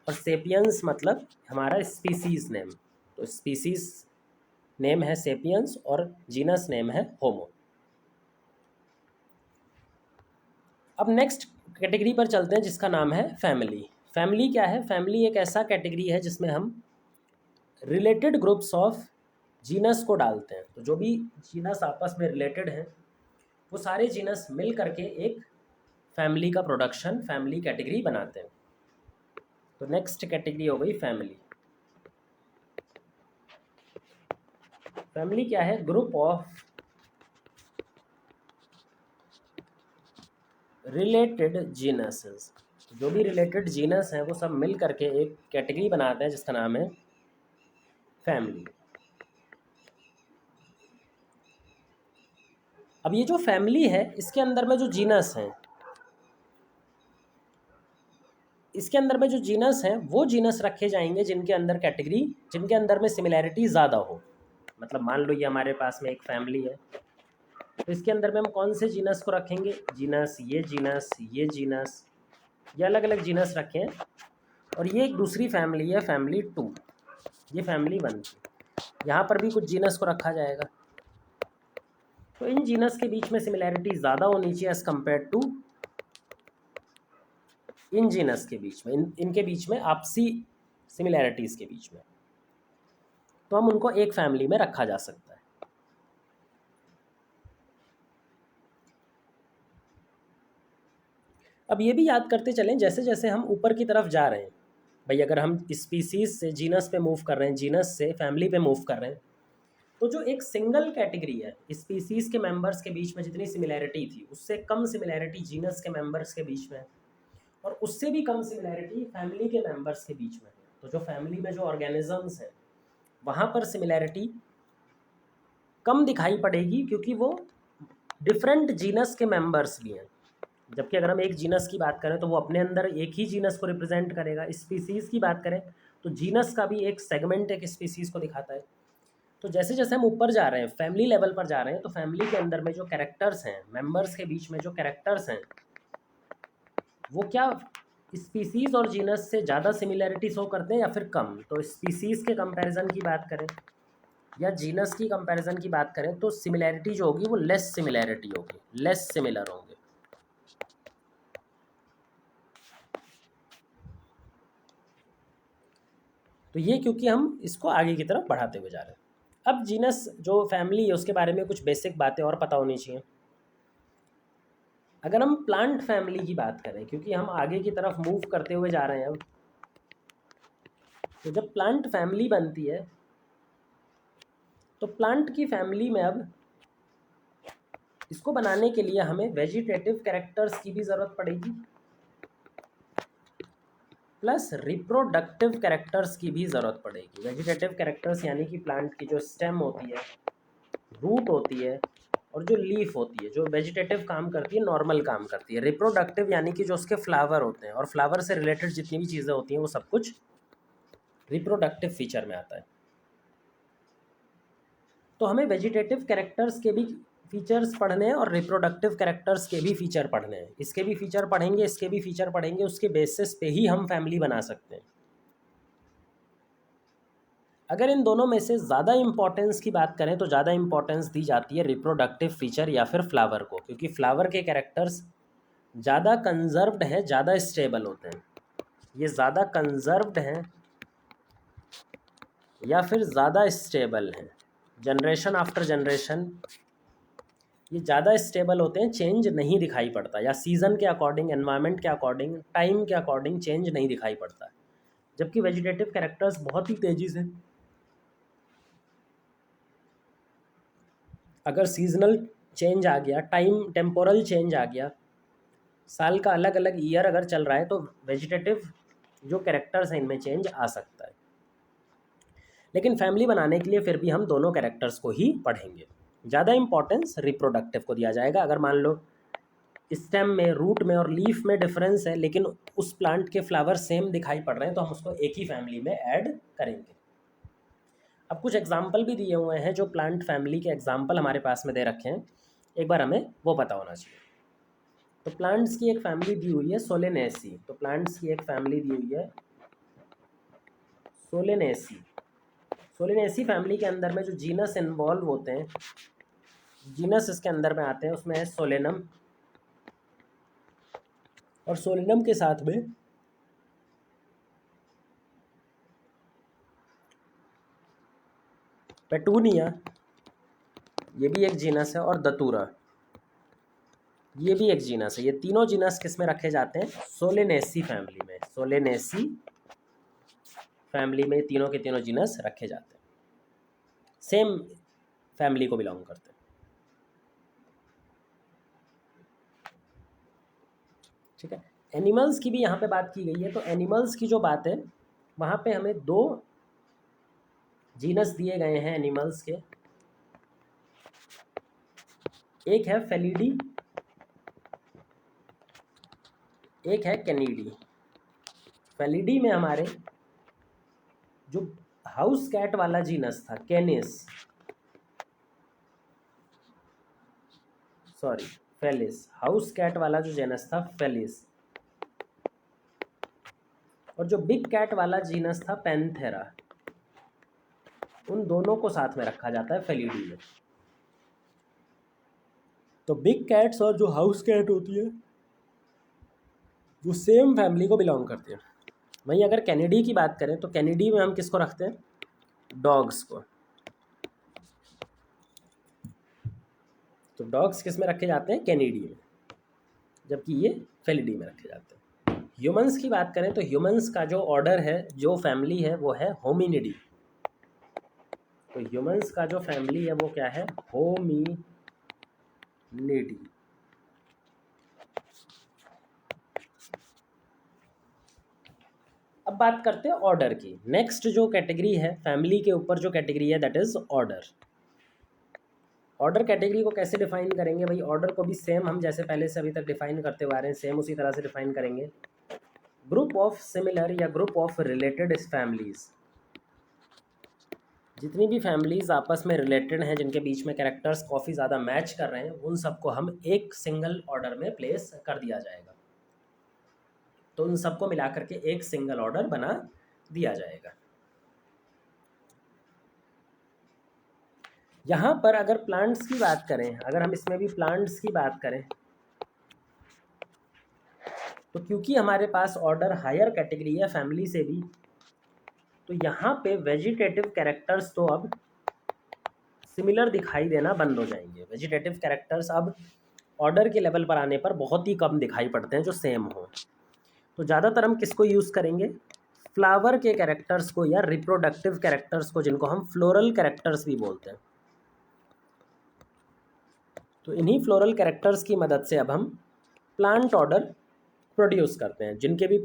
और सेपियंस मतलब हमारा स्पीसीज नेम। तो स्पीसीज नेम है सेपियंस और जीनस नेम है होमो। अब नेक्स्ट कैटेगरी पर चलते हैं जिसका नाम है फैमिली। फैमिली क्या है? फैमिली एक ऐसा कैटेगरी है जिसमें हम रिलेटेड ग्रुप्स ऑफ जीनस को डालते हैं। तो जो भी जीनस आपस में रिलेटेड हैं वो सारे जीनस मिल करके एक फैमिली का प्रोडक्शन, फैमिली कैटेगरी बनाते हैं। तो नेक्स्ट कैटेगरी हो गई फैमिली। फैमिली क्या है? Group of related genuses. जो भी रिलेटेड जीनस हैं वो सब मिल करके एक कैटेगरी बनाते हैं जिसका नाम है फैमिली। अब ये जो फैमिली है इसके अंदर में जो जीनस हैं, इसके अंदर में जो जीनस हैं वो जीनस रखे जाएंगे जिनके अंदर कैटेगरी, जिनके अंदर में सिमिलैरिटी ज़्यादा हो। मतलब मान लो ये हमारे पास में एक फैमिली है, तो इसके अंदर में हम कौन से जीनस को रखेंगे? जीनस, ये जीनस, ये अलग अलग जीनस रखे हैं। और ये एक दूसरी फैमिली है, फैमिली 2, ये फैमिली 1 की। यहाँ पर भी कुछ जीनस को रखा जाएगा। तो इन जीनस के बीच में सिमिलैरिटी ज़्यादा होनी चाहिए एज़ कम्पेयर टू इन जीनस के बीच में, इनके बीच में आपसी सिमिलैरिटीज़ के बीच में। तो हम उनको एक फैमिली में रखा जा सकता है। अब ये भी याद करते चलें जैसे जैसे हम ऊपर की तरफ जा रहे हैं, भाई अगर हम स्पीसीज से जीनस पे मूव कर रहे हैं, जीनस से फैमिली पे मूव कर रहे हैं, तो जो एक सिंगल कैटेगरी है स्पीसीज के मेंबर्स के बीच में जितनी सिमिलैरिटी थी उससे कम सिमिलैरिटी जीनस के मेंबर्स के बीच में, और उससे भी कम सिमिलैरिटी फैमिली के मेंबर्स के बीच में है। तो जो फैमिली में जो ऑर्गेनिजम्स हैं वहाँ पर सिमिलैरिटी कम दिखाई पड़ेगी क्योंकि वो डिफरेंट जीनस के मेंबर्स भी हैं। जबकि अगर हम एक जीनस की बात करें तो वो अपने अंदर एक ही जीनस को रिप्रेजेंट करेगा। स्पीसीज़ की बात करें तो जीनस का भी एक सेगमेंट एक स्पीसीज़ को दिखाता है। तो जैसे जैसे हम ऊपर जा रहे हैं, फैमिली लेवल पर जा रहे हैं, तो फैमिली के अंदर में जो कैरेक्टर्स हैं, मेंबर्स के बीच में जो कैरेक्टर्स हैं, वो क्या स्पीसीज़ और जीनस से ज़्यादा सिमिलैरिटी शो करते हैं या फिर कम? तो स्पीसीज़ के कंपैरिजन की बात करें या जीनस की कंपैरिजन की बात करें तो सिमिलैरिटी जो होगी वो लेस सिमिलैरिटी होगी, लेस सिमिलर होंगे। तो ये क्योंकि हम इसको आगे की तरफ बढ़ाते हुए जा रहे हैं। अब जीनस जो फैमिली है उसके बारे में कुछ बेसिक बातें और पता होनी चाहिए। अगर हम प्लांट फैमिली की बात करें, क्योंकि हम आगे की तरफ मूव करते हुए जा रहे हैं अब, तो जब प्लांट फैमिली बनती है तो प्लांट की फैमिली में अब इसको बनाने के लिए हमें वेजिटेटिव कैरेक्टर्स की भी ज़रूरत पड़ेगी प्लस रिप्रोडक्टिव कैरेक्टर्स की भी ज़रूरत पड़ेगी। वेजिटेटिव कैरेक्टर्स यानी कि प्लांट की जो स्टेम होती है, रूट होती है और जो लीफ होती है, जो वेजिटेटिव काम करती है, नॉर्मल काम करती है। रिप्रोडक्टिव यानी कि जो उसके फ्लावर होते हैं और फ्लावर से रिलेटेड जितनी भी चीज़ें होती हैं वो सब कुछ रिप्रोडक्टिव फीचर में आता है। तो हमें वेजिटेटिव कैरेक्टर्स के भी फीचर्स पढ़ने हैं और रिप्रोडक्टिव कैरेक्टर्स के भी फीचर पढ़ने हैं। इसके भी फीचर पढ़ेंगे, इसके भी फीचर पढ़ेंगे, उसके बेसिस पे ही हम फैमिली बना सकते हैं। अगर इन दोनों में से ज़्यादा इंपॉर्टेंस की बात करें तो ज़्यादा इंपॉर्टेंस दी जाती है रिप्रोडक्टिव फीचर या फिर फ्लावर को, क्योंकि फ्लावर के कैरेक्टर्स ज़्यादा कंजर्व्ड हैं, ज़्यादा स्टेबल होते हैं। ये ज़्यादा कंजर्व्ड हैं या फिर ज़्यादा स्टेबल हैं, जनरेशन आफ्टर जनरेशन ये ज़्यादा स्टेबल होते हैं, चेंज नहीं दिखाई पड़ता, या सीज़न के अकॉर्डिंग, एनवायरनमेंट के अकॉर्डिंग, टाइम के अकॉर्डिंग चेंज नहीं दिखाई पड़ता। जबकि वेजिटेटिव कैरेक्टर्स बहुत ही तेज़ी से, अगर सीजनल चेंज आ गया, टाइम टेम्पोरल चेंज आ गया, साल का अलग अलग ईयर अगर चल रहा है, तो वेजिटेटिव जो कैरेक्टर्स हैं इनमें चेंज आ सकता है। लेकिन फैमिली बनाने के लिए फिर भी हम दोनों कैरेक्टर्स को ही पढ़ेंगे। ज़्यादा इंपॉर्टेंस रिप्रोडक्टिव को दिया जाएगा। अगर मान लो स्टेम में, रूट में और लीफ में डिफरेंस है लेकिन उस प्लांट के फ्लावर सेम दिखाई पड़ रहे हैं तो हम उसको एक ही फैमिली में ऐड करेंगे। अब कुछ एग्जाम्पल भी दिए हुए हैं, जो प्लांट फैमिली के एग्जाम्पल हमारे पास में दे रखे हैं, एक बार हमें वो पता होना चाहिए। तो प्लांट्स की एक फैमिली दी हुई है सोलेनेसी। तो प्लांट्स की एक फैमिली दी हुई है सोलेनेसी। सोलेनेसी फैमिली के अंदर में जो जीनस इन्वॉल्व होते हैं, जीनस इसके अंदर में आते हैं, उसमें है सोलेनम, और सोलेनम के साथ में पेटूनिया, ये भी एक जीनस है, और दतूरा, ये भी एक जीनस है। ये तीनों जीनस किस में रखे जाते हैं? सोलेनेसी फैमिली में। सोलेनेसी फैमिली में तीनों के तीनों जीनस रखे जाते हैं, सेम फैमिली को बिलोंग करते हैं। ठीक है। एनिमल्स की भी यहाँ पे बात की गई है। तो एनिमल्स की जो बात है वहाँ पे हमें दो जीनस दिए गए हैं एनिमल्स के। एक है फेलिडी, एक है कैनिडी। फेलिडी में हमारे जो हाउस कैट वाला जीनस था Canis, sorry Felis, house cat वाला जो जीनस था फेलिस, और जो बिग कैट वाला जीनस था पैंथेरा, उन दोनों को साथ में रखा जाता है फेलिडी में। तो बिग कैट्स और जो हाउस कैट होती है वो सेम फैमिली को बिलोंग करती है। वहीं अगर कैनिडी की बात करें तो कैनिडी में हम किसको रखते हैं? डॉग्स को। तो डॉग्स किस में रखे जाते हैं? कैनिडी में, जबकि ये फेलिडी में रखे जाते हैं। ह्यूमंस की बात करें तो ह्यूमंस का जो ऑर्डर है, जो फैमिली है, वो है होमिनिडी। तो ह्यूमंस का जो फैमिली है वो क्या है? होमिनिडी। अब बात करते हैं ऑर्डर की। नेक्स्ट जो कैटेगरी है फैमिली के ऊपर, जो कैटेगरी है that is order. Order category को कैसे डिफाइन करेंगे भाई? ऑर्डर को भी सेम हम जैसे पहले से अभी तक डिफाइन करते हुए आ रहे हैं, सेम उसी तरह से डिफाइन करेंगे। ग्रुप ऑफ सिमिलर या ग्रुप ऑफ रिलेटेड फैमिलीज, जितनी भी फैमिलीज आपस में रिलेटेड हैं, जिनके बीच में कैरेक्टर्स काफ़ी ज़्यादा मैच कर रहे हैं, उन सबको हम एक सिंगल ऑर्डर में प्लेस कर दिया जाएगा। तो उन सबको मिला करके एक सिंगल ऑर्डर बना दिया जाएगा। यहाँ पर अगर प्लांट्स की बात करें, अगर हम इसमें भी प्लांट्स की बात करें, तो क्योंकि हमारे पास ऑर्डर हायर कैटेगरी है फैमिली से भी, तो यहाँ पे वेजिटेटिव कैरेक्टर्स तो अब सिमिलर दिखाई देना बंद हो जाएंगे। वेजिटेटिव कैरेक्टर्स अब ऑर्डर के लेवल पर आने पर बहुत ही कम दिखाई पड़ते हैं जो सेम हो। तो ज़्यादातर हम किसको यूज़ करेंगे? फ्लावर के कैरेक्टर्स को या रिप्रोडक्टिव कैरेक्टर्स को, जिनको हम फ्लोरल कैरेक्टर्स भी बोलते हैं। तो इन्हीं फ्लोरल कैरेक्टर्स की मदद से अब हम प्लांट ऑर्डर प्रोड्यूस करते हैं। जिनके भी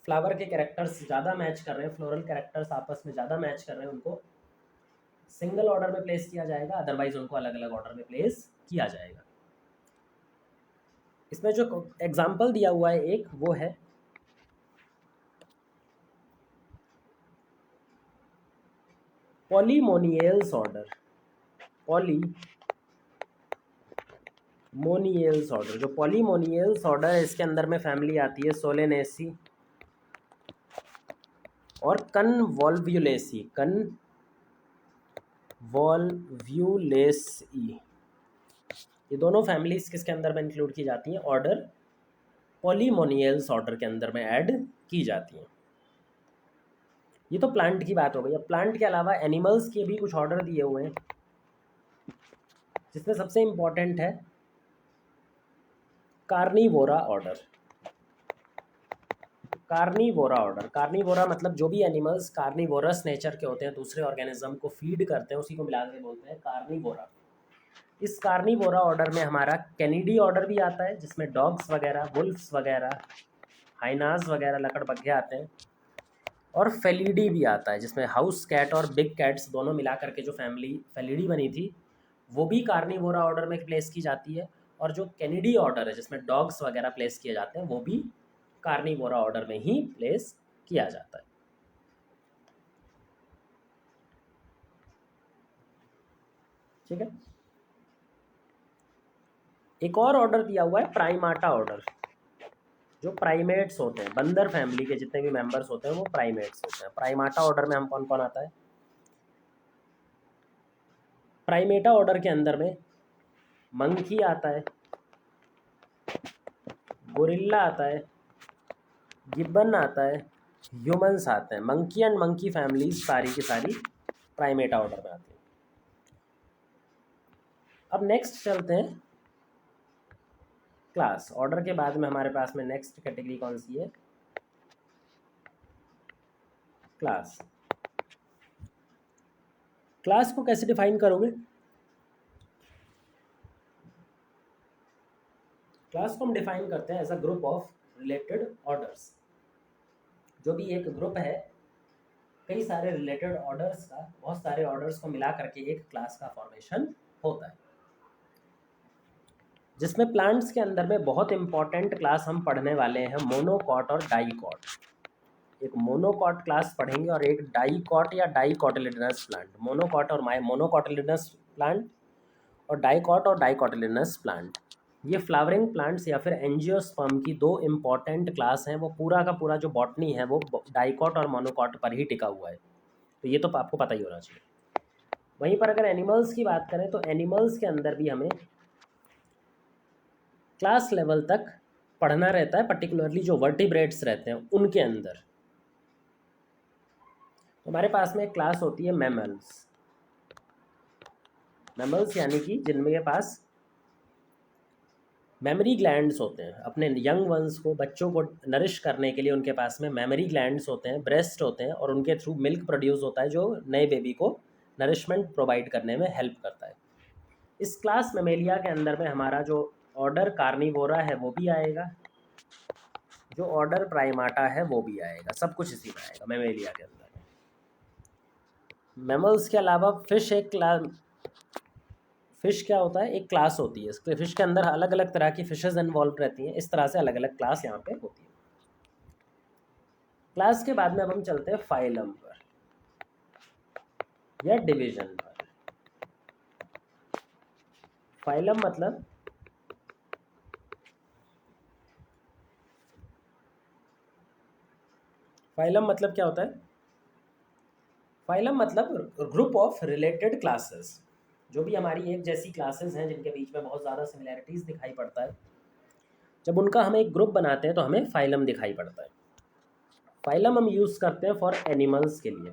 फ्लावर के कैरेक्टर्स ज़्यादा मैच कर रहे हैं, फ्लोरल कैरेक्टर्स आपस में ज़्यादा मैच कर रहे हैं, उनको सिंगल ऑर्डर में प्लेस किया जाएगा, अदरवाइज उनको अलग अलग ऑर्डर में प्लेस किया जाएगा। इसमें जो एग्जाम्पल दिया हुआ है एक, वो है पॉलीमोनियल्स ऑर्डर। पॉलीमोनियल्स ऑर्डर, जो पॉलीमोनियल्स ऑर्डर है इसके अंदर में फैमिली आती है सोलेनेसी और कन्वॉल्व्यूलेसी। कन्वॉल्व्यूलेसी, ये दोनों फैमिलीज किसके अंदर में इंक्लूड की जाती हैं? ऑर्डर पॉलीमोनियल्स ऑर्डर के अंदर में ऐड की जाती हैं। ये तो प्लांट की बात हो गई। अब प्लांट के अलावा एनिमल्स के भी कुछ ऑर्डर दिए हुए हैं, जिसमें सबसे इम्पॉर्टेंट है Carnivora order. Carnivora order, Carnivora मतलब जो भी एनिमल्स कार्निवोरस नेचर के होते हैं, दूसरे ऑर्गेनिज्म को फीड करते हैं, उसी को मिला के बोलते हैं कार्निवोरा। इस कार्निवोरा ऑर्डर में हमारा कैनिडी ऑर्डर भी आता है, जिसमें डॉग्स वगैरह, वुल्फ्स वगैरह, हाइनास वगैरह लकड़बग्घे आते हैं, और फेलिडी भी आता है जिसमें हाउस कैट और बिग कैट्स दोनों मिला करके जो फैमिली फेलिडी बनी थी वो भी कार्निवोरा ऑर्डर में प्लेस की जाती है। और जो कैनिडी ऑर्डर है जिसमें डॉग्स वगैरह प्लेस किए जाते हैं वो भी कार्निवोरा ऑर्डर में ही प्लेस किया जाता है। ठीक है। एक और ऑर्डर दिया हुआ है प्राइमाटा ऑर्डर। जो प्राइमेट्स होते हैं, बंदर फैमिली के जितने भी मेंबर्स होते हैं वो प्राइमेट्स होते हैं। प्राइमाटा ऑर्डर में हम कौन कौन आता है? प्राइमेटा ऑर्डर के अंदर में मंकी आता है, गोरिल्ला आता है, गिब्बन आता है, ह्यूमंस आते हैं। मंकी एंड मंकी फैमिलीज सारी की सारी प्राइमेटा ऑर्डर में आती है। अब नेक्स्ट चलते हैं क्लास ऑर्डर के बाद में हमारे पास में नेक्स्ट कैटेगरी कौन सी है? क्लास। क्लास को कैसे डिफाइन करोगे? क्लास को हम डिफाइन करते हैं as a group of related orders. जो भी एक ग्रुप है कई सारे रिलेटेड ऑर्डर्स का, बहुत सारे ऑर्डर्स को मिला करके एक क्लास का फॉर्मेशन होता है, जिसमें प्लांट्स के अंदर में बहुत इंपॉर्टेंट क्लास हम पढ़ने वाले हैं मोनोकॉट और डाइकॉट। एक मोनोकॉट क्लास पढ़ेंगे और एक डाइकॉट या डाइकोटिलिडनस प्लांट। मोनोकॉट और मोनोकोटिलिडनस प्लांट और डाइकोटिलिडनस प्लांट, ये फ्लावरिंग प्लांट्स या फिर एंजियोस्पर्म की दो इम्पॉर्टेंट क्लास हैं। वो पूरा का पूरा जो बॉटनी है वो डाइकॉट और मोनोकॉट पर ही टिका हुआ है, तो ये तो आपको पता ही होना चाहिए। वहीं पर अगर एनिमल्स की बात करें तो एनिमल्स के अंदर भी हमें क्लास लेवल तक पढ़ना रहता है, पर्टिकुलरली जो वर्टिब्रेट्स रहते हैं उनके अंदर। हमारे पास में एक क्लास होती है मैमल्स। मैमल्स यानी कि जिनके पास मेमोरी ग्लैंड्स होते हैं। अपने यंग वंस को, बच्चों को नरिश करने के लिए उनके पास में मेमोरी ग्लैंड्स होते हैं, ब्रेस्ट होते हैं, और उनके थ्रू मिल्क प्रोड्यूस होता है जो नए बेबी को नरिशमेंट प्रोवाइड करने में हेल्प करता है। इस क्लास मेमेलिया के अंदर में हमारा जो ऑर्डर कार्निवोरा है वो भी आएगा, जो ऑर्डर प्राइमाटा है वो भी आएगा, सब कुछ इसी में आएगा मेमेलिया के अंदर। मैमल्स के अलावा फिश एक क्लास, फिश क्या होता है? एक क्लास होती है। फिश के अंदर अलग अलग तरह की फिशेस इन्वॉल्व रहती हैं, इस तरह से अलग अलग क्लास यहाँ पे होती है। क्लास के बाद में अब हम चलते हैं फाइलम पर या डिवीजन पर। फाइलम मतलब क्या होता है? फाइलम मतलब ग्रुप ऑफ रिलेटेड क्लासेस। जो भी हमारी एक जैसी क्लासेस हैं जिनके बीच में बहुत ज़्यादा सिमिलैरिटीज़ दिखाई पड़ता है, जब उनका हम एक ग्रुप बनाते हैं तो हमें फाइलम दिखाई पड़ता है। फाइलम हम यूज़ करते हैं फॉर एनिमल्स के लिए।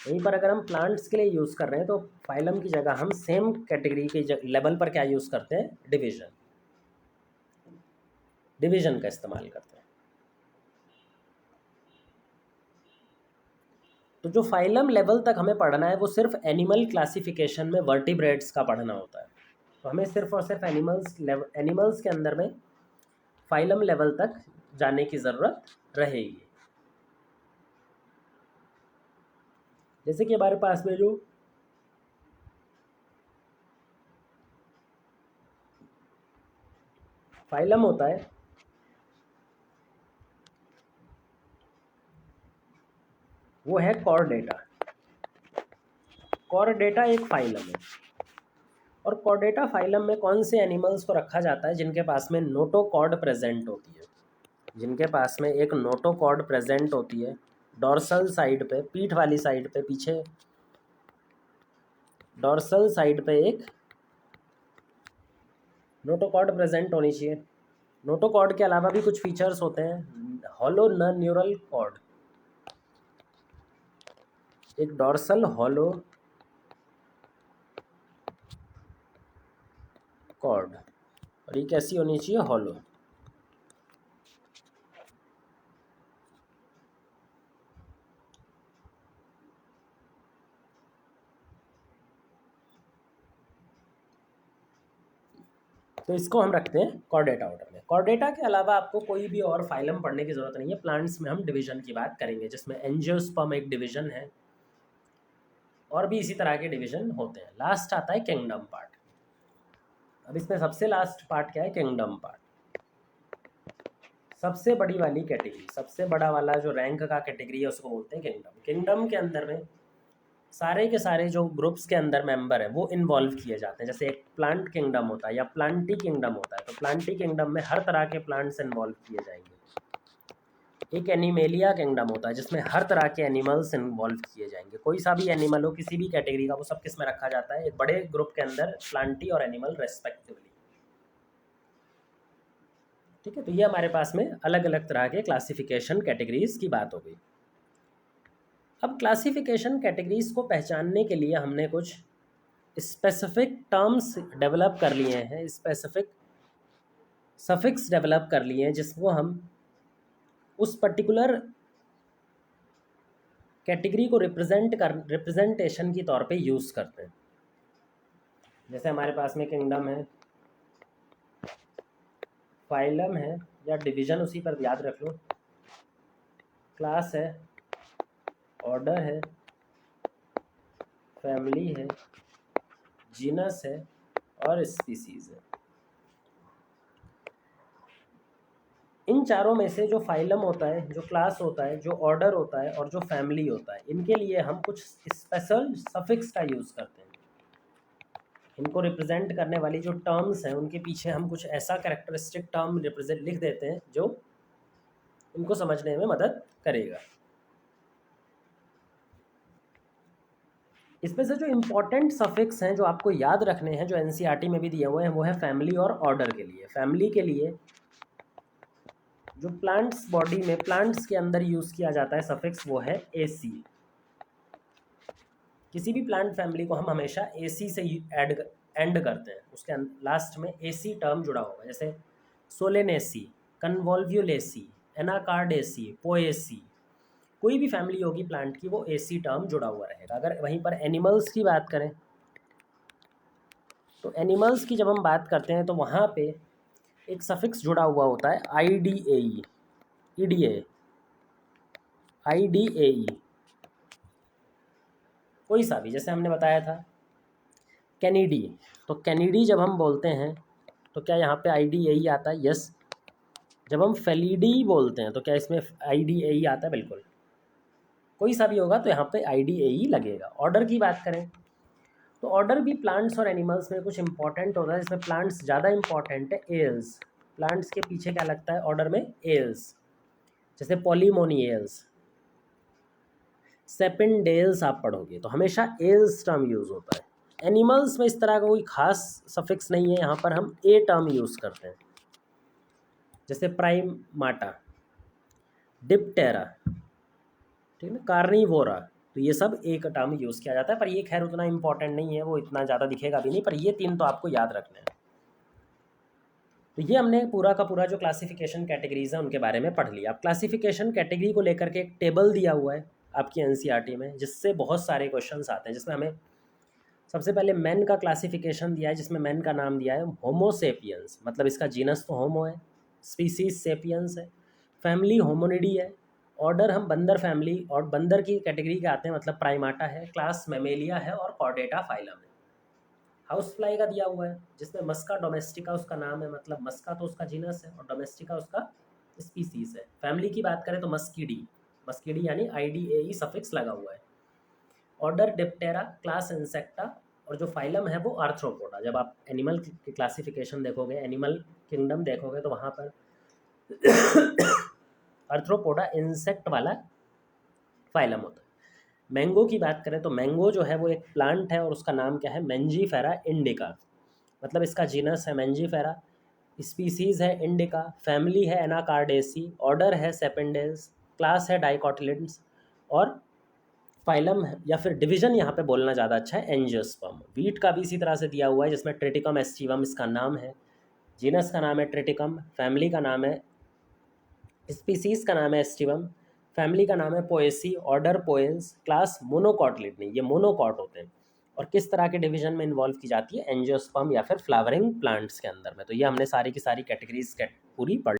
वहीं पर अगर हम प्लांट्स के लिए यूज़ कर रहे हैं तो फाइलम की जगह हम सेम कैटेगरी के लेवल पर क्या यूज़ करते हैं? डिवीजन। डिवीजन का इस्तेमाल करते हैं। तो जो फाइलम लेवल तक हमें पढ़ना है वो सिर्फ एनिमल क्लासिफिकेशन में वर्टिब्रेट्स का पढ़ना होता है। तो हमें सिर्फ और सिर्फ एनिमल्स के अंदर में फाइलम लेवल तक जाने की ज़रूरत रहेगी। जैसे कि हमारे पास में जो फाइलम होता है वो है कॉर्डेटा। कॉर्डेटा एक फाइलम है, और कॉर्डेटा फाइलम में कौन से एनिमल्स को रखा जाता है? जिनके पास में नोटोकॉर्ड प्रेजेंट होती है। जिनके पास में एक नोटोकॉर्ड प्रेजेंट होती है डॉर्सल साइड पे, पीठ वाली साइड पे, पीछे डॉर्सल साइड पे एक नोटोकॉर्ड प्रेजेंट होनी चाहिए। नोटोकॉर्ड के अलावा भी कुछ फीचर्स होते हैं। हॉलो न न्यूरल कॉर्ड, एक डॉर्सल हॉलो कॉर्ड, और ये कैसी होनी चाहिए? हॉलो। तो इसको हम रखते हैं कॉर्डेटा ऑर्डर में। कॉर्डेटा के अलावा आपको कोई भी और फाइलम पढ़ने की ज़रूरत नहीं है। प्लांट्स में हम डिवीजन की बात करेंगे, जिसमें एंजियोस्पर्म एक डिवीजन है, और भी इसी तरह के डिवीजन होते हैं। लास्ट आता है किंगडम पार्ट। अब इसमें सबसे लास्ट पार्ट क्या है? Kingdom part. सबसे बड़ी वाली कैटेगरी, सबसे बड़ा वाला जो रैंक का कैटेगरी है उसको बोलते हैं किंगडम। किंगडम के अंदर में सारे के सारे जो ग्रुप्स के अंदर मेंबर है वो इन्वॉल्व किए जाते हैं। जैसे एक प्लांट किंगडम होता है या प्लांटी किंगडम होता है, तो प्लांटी किंगडम में हर तरह के प्लांट्स इन्वॉल्व किए जाएंगे। एक एनिमेलिया किंगडम होता है जिसमें हर तरह के एनिमल्स इन्वॉल्व किए जाएंगे। कोई सा भी एनिमल हो किसी भी कैटेगरी का, वो सब किस में रखा जाता है? एक बड़े ग्रुप के अंदर, प्लांटी और एनिमल रेस्पेक्टिवली। ठीक है, तो ये हमारे पास में अलग अलग तरह के क्लासिफिकेशन कैटेगरीज की बात हो गई। अब क्लासिफिकेशन कैटेगरीज को पहचानने के लिए हमने कुछ स्पेसिफिक टर्म्स डेवलप कर लिए हैं, स्पेसिफिक सफिक्स डेवलप कर लिए हैं, जिसको हम उस पर्टिकुलर कैटेगरी को रिप्रेजेंटेशन के तौर पे यूज़ करते हैं। जैसे हमारे पास में किंगडम है, फाइलम है या डिवीज़न, उसी पर याद रख लो, क्लास है, ऑर्डर है, फैमिली है, जीनस है और स्पीसीज़ है। इन चारों में से जो फाइलम होता है, जो क्लास होता है, जो ऑर्डर होता है और जो फैमिली होता है, इनके लिए हम कुछ स्पेशल सफिक्स का यूज़ करते हैं। इनको रिप्रेजेंट करने वाली जो टर्म्स हैं उनके पीछे हम कुछ ऐसा कैरेक्टरिस्टिक टर्म रिप्रेजेंट लिख देते हैं जो इनको समझने में मदद करेगा। इसमें से जो इम्पोर्टेंट सफिक्स हैं जो आपको याद रखने हैं, जो एनसीईआरटी में भी दिए हुए हैं, वो है फैमिली और ऑर्डर के लिए। फैमिली के लिए जो प्लांट्स बॉडी में, प्लांट्स के अंदर यूज़ किया जाता है सफिक्स, वो है AC। किसी भी प्लांट फैमिली को हम हमेशा AC से एंड करते हैं, उसके लास्ट में AC टर्म जुड़ा होगा। जैसे सोलेनेसी, कन्वॉल्व्यूलेसी, एनाकार्डेसी, पोएसी, कोई भी फैमिली होगी प्लांट की, वो AC टर्म जुड़ा हुआ रहेगा। अगर वहीं पर एनिमल्स की बात करें तो एनिमल्स की जब हम बात करते हैं तो वहाँ पे एक सफिक्स जुड़ा हुआ होता है IDAE, EDA, IDAE, कोई सा भी। जैसे हमने बताया था कैनिडी, तो कैनिडी जब हम बोलते हैं तो क्या यहाँ पे IDAE आता है? यस। जब हम फेलिडी बोलते हैं तो क्या इसमें IDAE आता है? बिल्कुल। कोई सा भी होगा तो यहाँ पे IDAE लगेगा। ऑर्डर की बात करें तो ऑर्डर भी प्लांट्स और एनिमल्स में कुछ इंपॉर्टेंट होता है, जिसमें प्लांट्स ज़्यादा इंपॉर्टेंट है। एल्स, प्लांट्स के पीछे क्या लगता है ऑर्डर में? एल्स। जैसे पॉलीमोनियल्स, सेपिनडेल्स आप पढ़ोगे तो हमेशा एल्स टर्म यूज़ होता है। एनिमल्स में इस तरह का कोई खास सफिक्स नहीं है, यहाँ पर हम ए टर्म यूज़ करते हैं। जैसे प्राइमाटा, डिप्टेरा, ठीक है, कार्निवोरा, तो ये सब एक टर्म यूज़ किया जाता है, पर ये खैर उतना इंपॉर्टेंट नहीं है, वो इतना ज़्यादा दिखेगा भी नहीं, पर ये तीन तो आपको याद रखने हैं। तो ये हमने पूरा का पूरा जो क्लासिफिकेशन कैटेगरीज है उनके बारे में पढ़ लिया। अब क्लासिफिकेशन कैटेगरी को लेकर के एक टेबल दिया हुआ है आपकी एनसीईआरटी में, जिससे बहुत सारे क्वेश्चंस आते हैं। जिसमें हमें सबसे पहले मैन का क्लासिफिकेशन दिया है, जिसमें मैन का नाम दिया है होमोसेपियंस, मतलब इसका जीनस तो होमो है, स्पीसीज सेपियंस है, फैमिली होमोनिडी है, ऑर्डर हम बंदर फैमिली और बंदर की कैटेगरी के आते हैं, मतलब प्राइमाटा है, क्लास मेमेलिया है और कॉर्डेटा फाइलम है। हाउस फ्लाई का दिया हुआ है, जिसमें मस्का डोमेस्टिका उसका नाम है, मतलब मस्का तो उसका जीनस है और डोमेस्टिका उसका स्पीसीज है। फैमिली की बात करें तो मस्कीडी, मस्कीडी यानी IDAE सफिक्स लगा हुआ है। ऑर्डर डिप्टेरा, क्लास इंसेक्टा, और जो फाइलम है वो आर्थ्रोपोडा। जब आप एनिमल की क्लासिफिकेशन देखोगे, एनिमल किंगडम देखोगे, तो वहाँ पर आर्थ्रोपोडा इंसेक्ट वाला फाइलम होता है। मैंगो की बात करें तो मैंगो जो है वो एक प्लांट है और उसका नाम क्या है? मैंजीफेरा इंडिका, मतलब इसका जीनस है मैंजीफेरा, स्पीसीज़ है इंडिका, फैमिली है एनाकार्डेसी, ऑर्डर है सेपेंडेल्स, क्लास है डाइकोटिलिड्स, और फाइलम या फिर डिवीजन यहाँ पे बोलना ज़्यादा अच्छा है, एंजियोस्पर्म। वीट का भी इसी तरह से दिया हुआ है, जिसमें ट्रिटिकम एस्टिवम इसका नाम है, जीनस का नाम है ट्रिटिकम, फैमिली का नाम है, स्पीसीज़ का नाम है एस्टिवम, फैमिली का नाम है पोएसी, ऑर्डर पोएंस, क्लास मोनोकॉटलिडनी, ये मोनोकॉट होते हैं। और किस तरह के डिवीजन में इन्वॉल्व की जाती है, एंजियोस्पर्म या फिर फ्लावरिंग प्लांट्स के अंदर में। तो ये हमने सारी की सारी कैटेगरीज पूरी पढ़